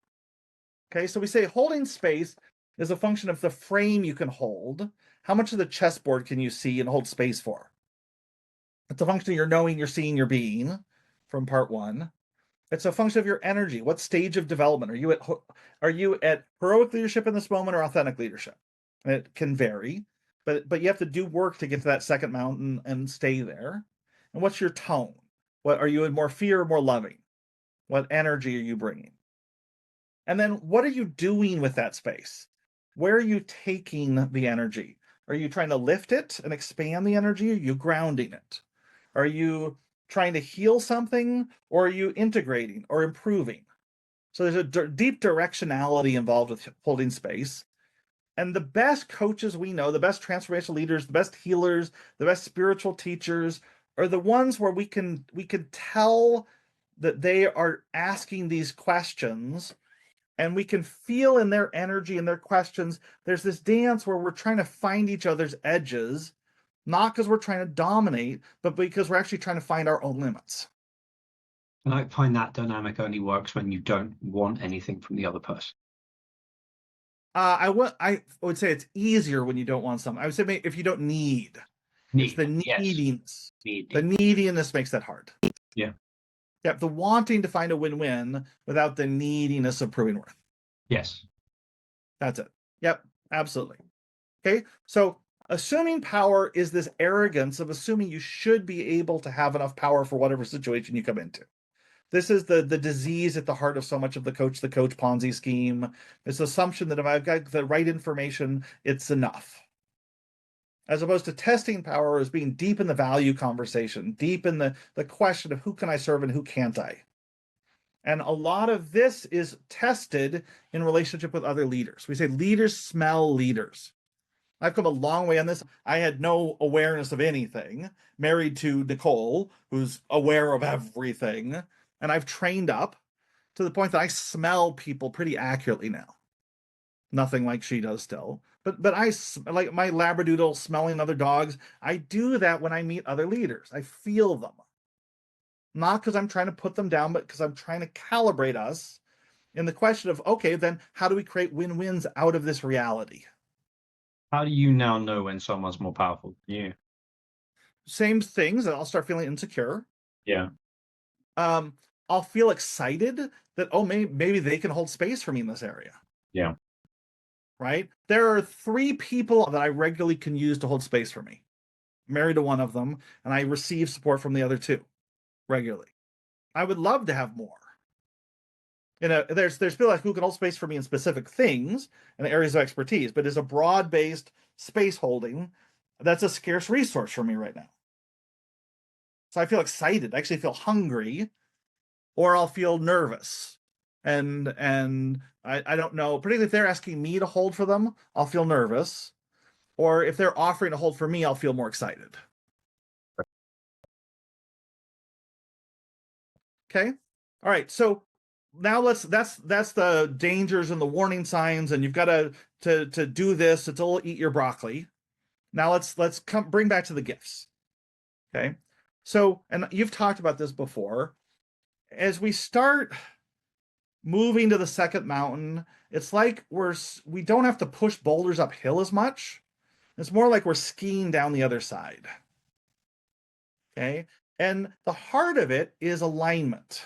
Okay, so we say holding space is a function of the frame you can hold. How much of the chessboard can you see and hold space for? It's a function of your knowing, your seeing, your being from part 1. It's a function of your energy. What stage of development are you at heroic leadership in this moment or authentic leadership? And it can vary, but you have to do work to get to that second mountain and stay there. And what's your tone? What are you in, more fear or more loving? What energy are you bringing? And then what are you doing with that space? Where are you taking the energy? Are you trying to lift it and expand the energy? Are you grounding it? Are you trying to heal something, or are you integrating or improving? So there's a deep directionality involved with holding space. And the best coaches we know, the best transformational leaders, the best healers, the best spiritual teachers are the ones where we can tell that they are asking these questions, and we can feel in their energy and their questions, there's this dance where we're trying to find each other's edges, not because we're trying to dominate, but because we're actually trying to find our own limits. And I find that dynamic only works when you don't want anything from the other person. I would say it's easier when you don't want something. I would say if you don't need. It's the neediness. Yes. The neediness makes that hard. Yeah. Yeah, the wanting to find a win-win without the neediness of proving worth. Yes. That's it. Yep, absolutely. Okay, so assuming power is this arrogance of assuming you should be able to have enough power for whatever situation you come into. This is the disease at the heart of so much of the coach Ponzi scheme. This assumption that if I've got the right information, it's enough. As opposed to testing power as being deep in the value conversation, deep in the question of who can I serve and who can't I? And a lot of this is tested in relationship with other leaders. We say leaders smell leaders. I've come a long way on this. I had no awareness of anything, married to Nicole, who's aware of everything. And I've trained up to the point that I smell people pretty accurately now. Nothing like she does still. But I, like my Labradoodle smelling other dogs, I do that when I meet other leaders. I feel them. Not because I'm trying to put them down, but because I'm trying to calibrate us in the question of, okay, then how do we create win-wins out of this reality? How do you now know when someone's more powerful than you? Same things, and I'll start feeling insecure. Yeah. I'll feel excited that, oh, maybe they can hold space for me in this area. Yeah. Right? There are 3 people that I regularly can use to hold space for me. I'm married to one of them, and I receive support from the other 2 regularly. I would love to have more. There's people like who can hold space for me in specific things and areas of expertise, but as a broad-based space holding, that's a scarce resource for me right now. So I feel excited. I actually feel hungry, or I'll feel nervous. And I don't know, particularly if they're asking me to hold for them, I'll feel nervous. Or if they're offering to hold for me, I'll feel more excited. Okay. All right. So now that's the dangers and the warning signs, and you've got to do this. It'll eat your broccoli. Now let's bring back to the gifts. Okay. So, and you've talked about this before. As we start moving to the second mountain, it's like we don't have to push boulders uphill as much. It's more like we're skiing down the other side. Okay. And the heart of it is alignment.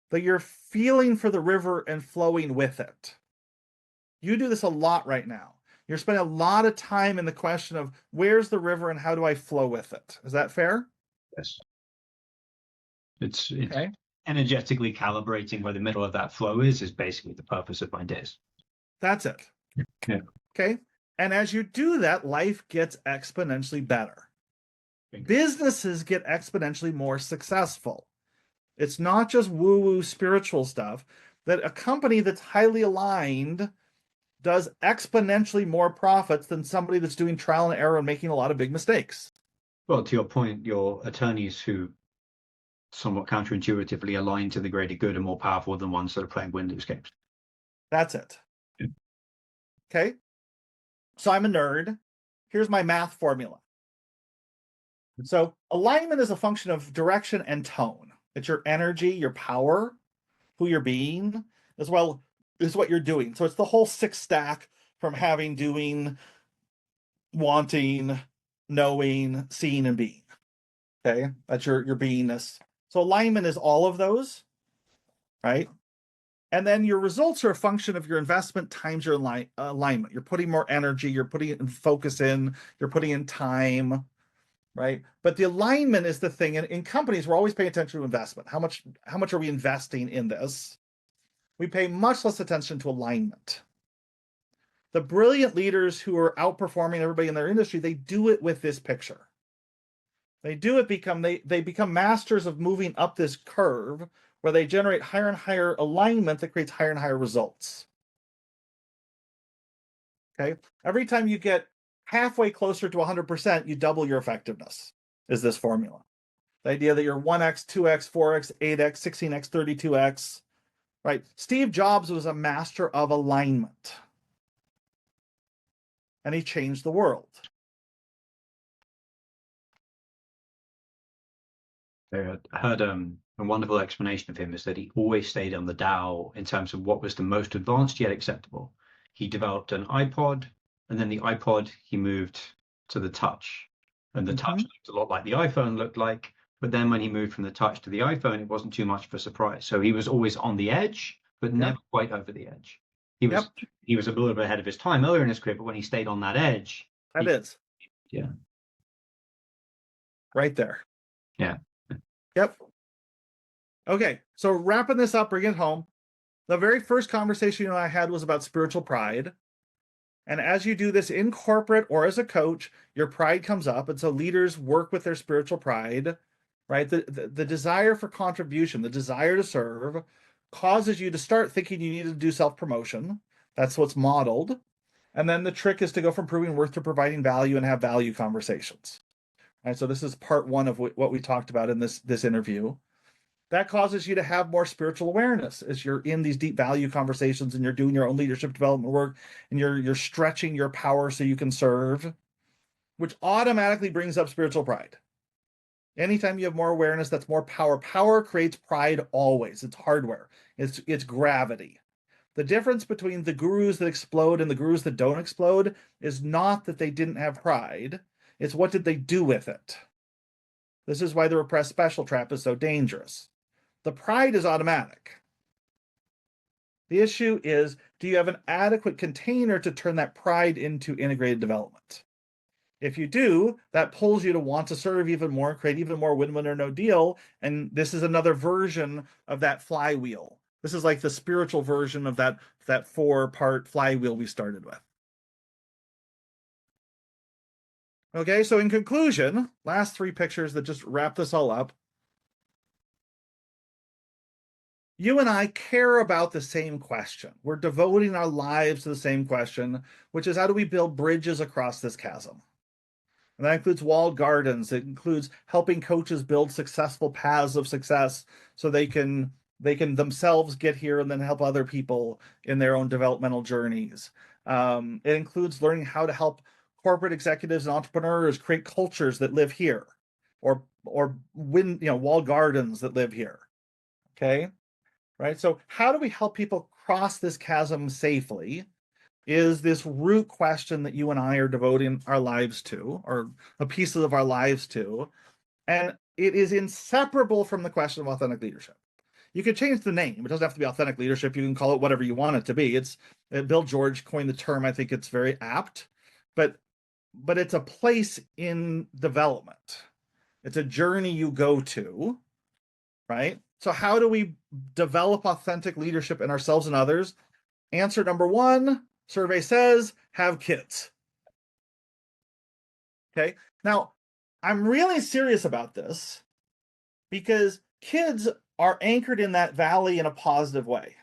That you're feeling for the river and flowing with it. You do this a lot right now. You're spending a lot of time in the question of where's the river and how do I flow with it? Is that fair? Yes. It's okay. Energetically calibrating where the middle of that flow is basically the purpose of my days. That's it. Yeah. Okay. And as you do that, life gets exponentially better. Businesses get exponentially more successful. It's not just woo-woo spiritual stuff. That a company that's highly aligned does exponentially more profits than somebody that's doing trial and error and making a lot of big mistakes. Well, to your point, your attorneys who somewhat counterintuitively align to the greater good are more powerful than ones that are playing Windows games. That's it. Yeah. Okay. So I'm a nerd. Here's my math formula. So alignment is a function of direction and tone. It's your energy, your power, who you're being, as well as what you're doing. So it's the whole 6 stack from having, doing, wanting, knowing, seeing, and being. Okay, that's your beingness. So alignment is all of those, right? And then your results are a function of your investment times your alignment. You're putting more energy, you're putting it in focus in, you're putting in time, right? But the alignment is the thing. And in companies, we're always paying attention to investment. How much are we investing in this? We pay much less attention to alignment. The brilliant leaders who are outperforming everybody in their industry, they do it with this picture. They do it they become masters of moving up this curve where they generate higher and higher alignment that creates higher and higher results. Okay. Every time you get halfway closer to 100%, you double your effectiveness, is this formula. The idea that you're 1x, 2x, 4x, 8x, 16x, 32x, right? Steve Jobs was a master of alignment. And he changed the world. I heard a wonderful explanation of him is that he always stayed on the Tao in terms of what was the most advanced yet acceptable. He developed an iPod, and then the iPod he moved to the touch, and the touch looked a lot like the iPhone looked like. But then when he moved from the touch to the iPhone, it wasn't too much of a surprise. So he was always on the edge, but never quite over the edge. He was a little bit ahead of his time earlier in his career, but when he stayed on that edge, yeah, right there. Yeah. Yep. Okay, so wrapping this up, bring it home. The very first conversation you and I had was about spiritual pride. And as you do this in corporate or as a coach, your pride comes up. And so leaders work with their spiritual pride, right? The desire for contribution, the desire to serve causes you to start thinking you need to do self-promotion. That's what's modeled. And then the trick is to go from proving worth to providing value and have value conversations. Right? So this is part one of what we talked about in this interview. That causes you to have more spiritual awareness as you're in these deep value conversations and you're doing your own leadership development work and you're stretching your power so you can serve, which automatically brings up spiritual pride. Anytime you have more awareness, that's more power. Power creates pride always. It's hardware. It's gravity. The difference between the gurus that explode and the gurus that don't explode is not that they didn't have pride. It's what did they do with it? This is why the repressed special trap is so dangerous. The pride is automatic. The issue is, do you have an adequate container to turn that pride into integrated development? If you do, that pulls you to want to serve even more, create even more win-win or no deal. And this is another version of that flywheel. This is like the spiritual version of that 4-part flywheel we started with. Okay, so in conclusion, last 3 pictures that just wrap this all up. You and I care about the same question. We're devoting our lives to the same question, which is how do we build bridges across this chasm? And that includes walled gardens. It includes helping coaches build successful paths of success so they can themselves get here and then help other people in their own developmental journeys. It includes learning how to help corporate executives and entrepreneurs create cultures that live here, or win, walled gardens that live here. Okay. Right? So how do we help people cross this chasm safely is this root question that you and I are devoting our lives to, or a piece of our lives to. And it is inseparable from the question of authentic leadership. You could change the name. It doesn't have to be authentic leadership. You can call it whatever you want it to be. Bill George coined the term. I think it's very apt, but it's a place in development. It's a journey you go to, right? So how do we develop authentic leadership in ourselves and others? Answer number 1, survey says, have kids. Okay. Now, I'm really serious about this because kids are anchored in that valley in a positive way.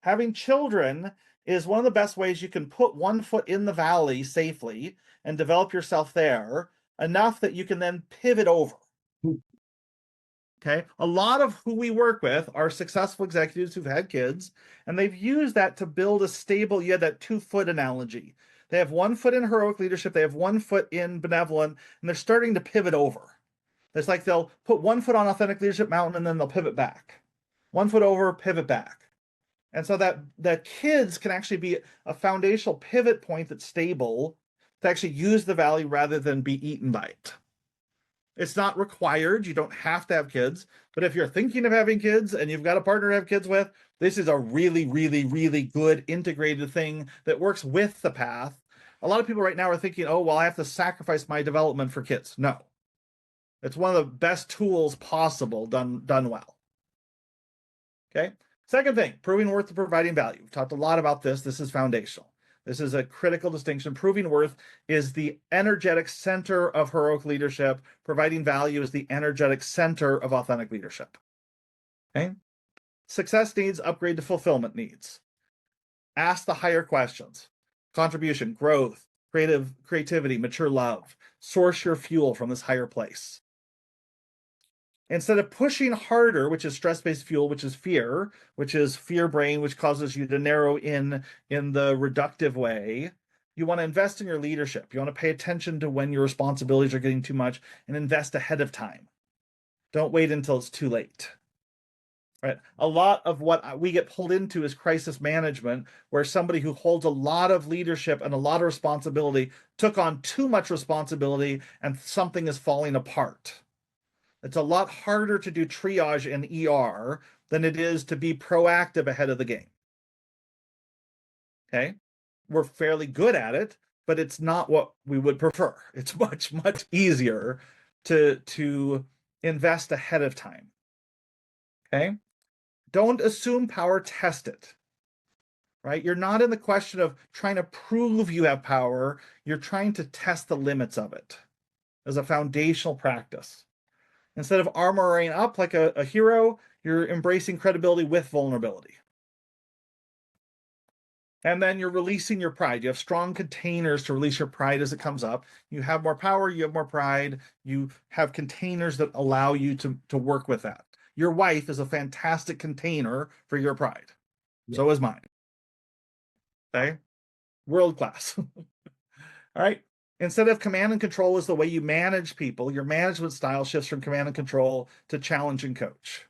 Having children is one of the best ways you can put one foot in the valley safely and develop yourself there enough that you can then pivot over. Okay. A lot of who we work with are successful executives who've had kids, and they've used that to build a stable, you had that 2-foot analogy. They have 1 foot in heroic leadership, they have 1 foot in benevolent, and they're starting to pivot over. It's like they'll put 1 foot on authentic leadership mountain and then they'll pivot back. 1 foot over, pivot back. And so that kids can actually be a foundational pivot point that's stable to actually use the valley rather than be eaten by it. It's not required. You don't have to have kids. But if you're thinking of having kids and you've got a partner to have kids with, this is a really, really, really good integrated thing that works with the path. A lot of people right now are thinking, oh, well, I have to sacrifice my development for kids. No. It's one of the best tools possible done well. Okay. Second thing, proving worth to providing value. We've talked a lot about this. This is foundational. This is a critical distinction. Proving worth is the energetic center of heroic leadership. Providing value is the energetic center of authentic leadership. Okay? Success needs upgrade to fulfillment needs. Ask the higher questions. Contribution, growth, creativity, mature love. Source your fuel from this higher place. Instead of pushing harder, which is stress-based fuel, which is fear brain, which causes you to narrow in the reductive way, you want to invest in your leadership. You want to pay attention to when your responsibilities are getting too much and invest ahead of time. Don't wait until it's too late. Right? A lot of what we get pulled into is crisis management, where somebody who holds a lot of leadership and a lot of responsibility took on too much responsibility and something is falling apart. It's a lot harder to do triage in ER than it is to be proactive ahead of the game. Okay? We're fairly good at it, but it's not what we would prefer. It's much, much easier to invest ahead of time. Okay? Don't assume power, test it. Right? You're not in the question of trying to prove you have power. You're trying to test the limits of it as a foundational practice. Instead of armoring up like a hero, you're embracing credibility with vulnerability. And then you're releasing your pride. You have strong containers to release your pride as it comes up. You have more power, you have more pride. You have containers that allow you to work with that. Your wife is a fantastic container for your pride. Yeah. So is mine. Okay? World class. All right? Instead of command and control is the way you manage people, your management style shifts from command and control to challenge and coach.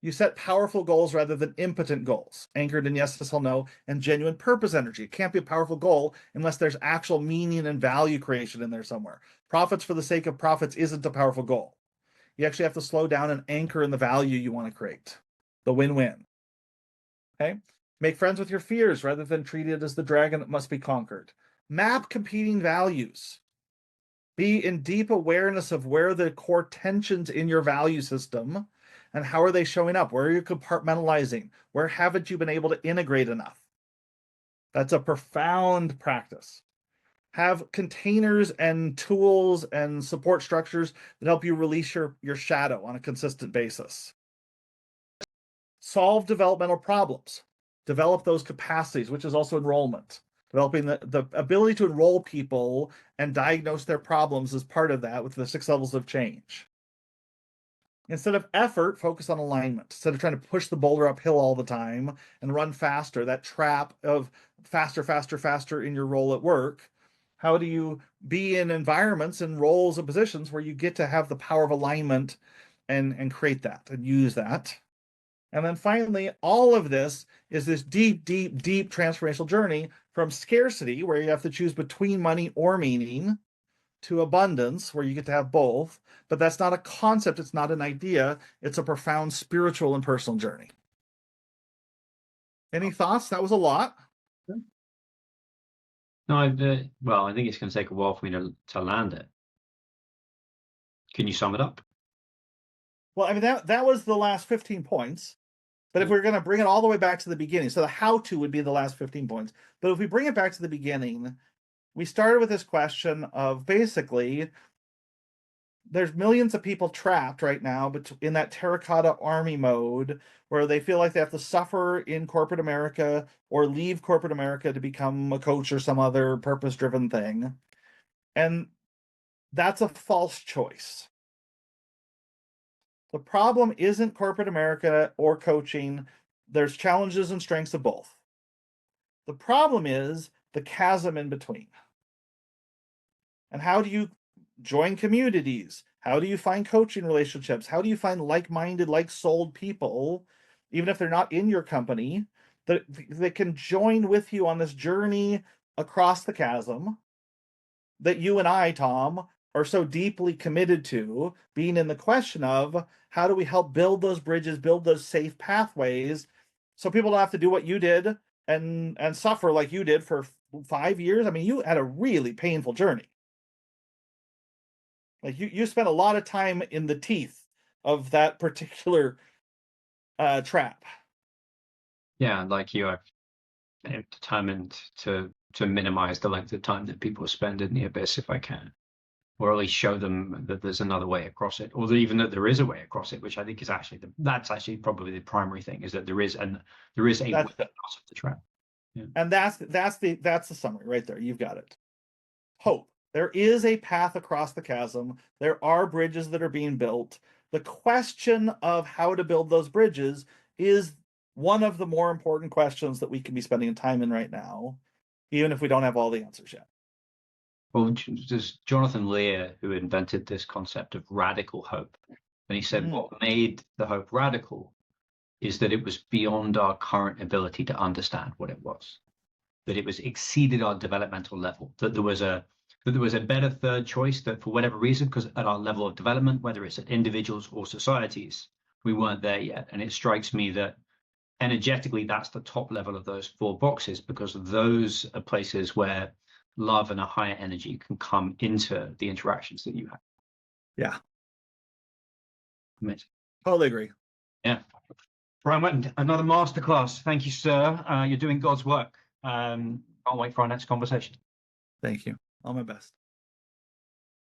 You set powerful goals rather than impotent goals, anchored in yes, yes, no, and genuine purpose energy. It can't be a powerful goal unless there's actual meaning and value creation in there somewhere. Profits for the sake of profits isn't a powerful goal. You actually have to slow down and anchor in the value you want to create, the win-win. Okay? Make friends with your fears rather than treat it as the dragon that must be conquered. Map competing values. Be in deep awareness of where the core tensions in your value system and how are they showing up? Where are you compartmentalizing? Where haven't you been able to integrate enough? That's a profound practice. Have containers and tools and support structures that help you release your shadow on a consistent basis. Solve developmental problems. Develop those capacities, which is also enrollment. Developing the ability to enroll people and diagnose their problems is part of that with the 6 levels of change. Instead of effort, focus on alignment. Instead of trying to push the boulder uphill all the time and run faster, that trap of faster, faster, faster in your role at work, how do you be in environments and roles and positions where you get to have the power of alignment and create that and use that? And then finally, all of this is this deep, deep, deep transformational journey from scarcity, where you have to choose between money or meaning, to abundance, where you get to have both. But that's not a concept. It's not an idea. It's a profound spiritual and personal journey. Any thoughts? That was a lot. No, well, I think it's going to take a while for me to land it. Can you sum it up? Well, I mean, that was the last 15 points. But if we're going to bring it all the way back to the beginning, so the how-to would be the last 15 points. But if we bring it back to the beginning, we started with this question of basically, there's millions of people trapped right now in that terracotta army mode where they feel like they have to suffer in corporate America or leave corporate America to become a coach or some other purpose-driven thing. And that's a false choice. The problem isn't corporate America or coaching. There's challenges and strengths of both. The problem is the chasm in between. And how do you join communities? How do you find coaching relationships? How do you find like-minded, like-souled people, even if they're not in your company, that can join with you on this journey across the chasm that you and I, Tom, are so deeply committed to, being in the question of how do we help build those bridges, build those safe pathways so people don't have to do what you did and suffer like you did for 5 years. I mean, you had a really painful journey. Like you spent a lot of time in the teeth of that particular trap. Yeah, like you, determined to minimize the length of time that people spend in the abyss if I can, or at least show them that there's another way across it, or even that there is a way across it, which I think is actually that's actually probably the primary thing, is that there is a way out of the trap. Yeah. And that's the summary right there. You've got it. Hope. There is a path across the chasm. There are bridges that are being built. The question of how to build those bridges is one of the more important questions that we can be spending time in right now, even if we don't have all the answers yet. Well, there's Jonathan Lear, who invented this concept of radical hope. And he said what made the hope radical is that it was beyond our current ability to understand what it was, that it was exceeded our developmental level, that there was a better third choice, that for whatever reason, because at our level of development, whether it's at individuals or societies, we weren't there yet. And it strikes me that energetically, that's the top level of those 4 boxes, because those are places where love and a higher energy can come into the interactions that you have. Yeah. Amazing. Totally agree. Yeah. Brian Whetten, another masterclass. Thank you, sir. You're doing God's work. Can't wait for our next conversation. Thank you. All my best.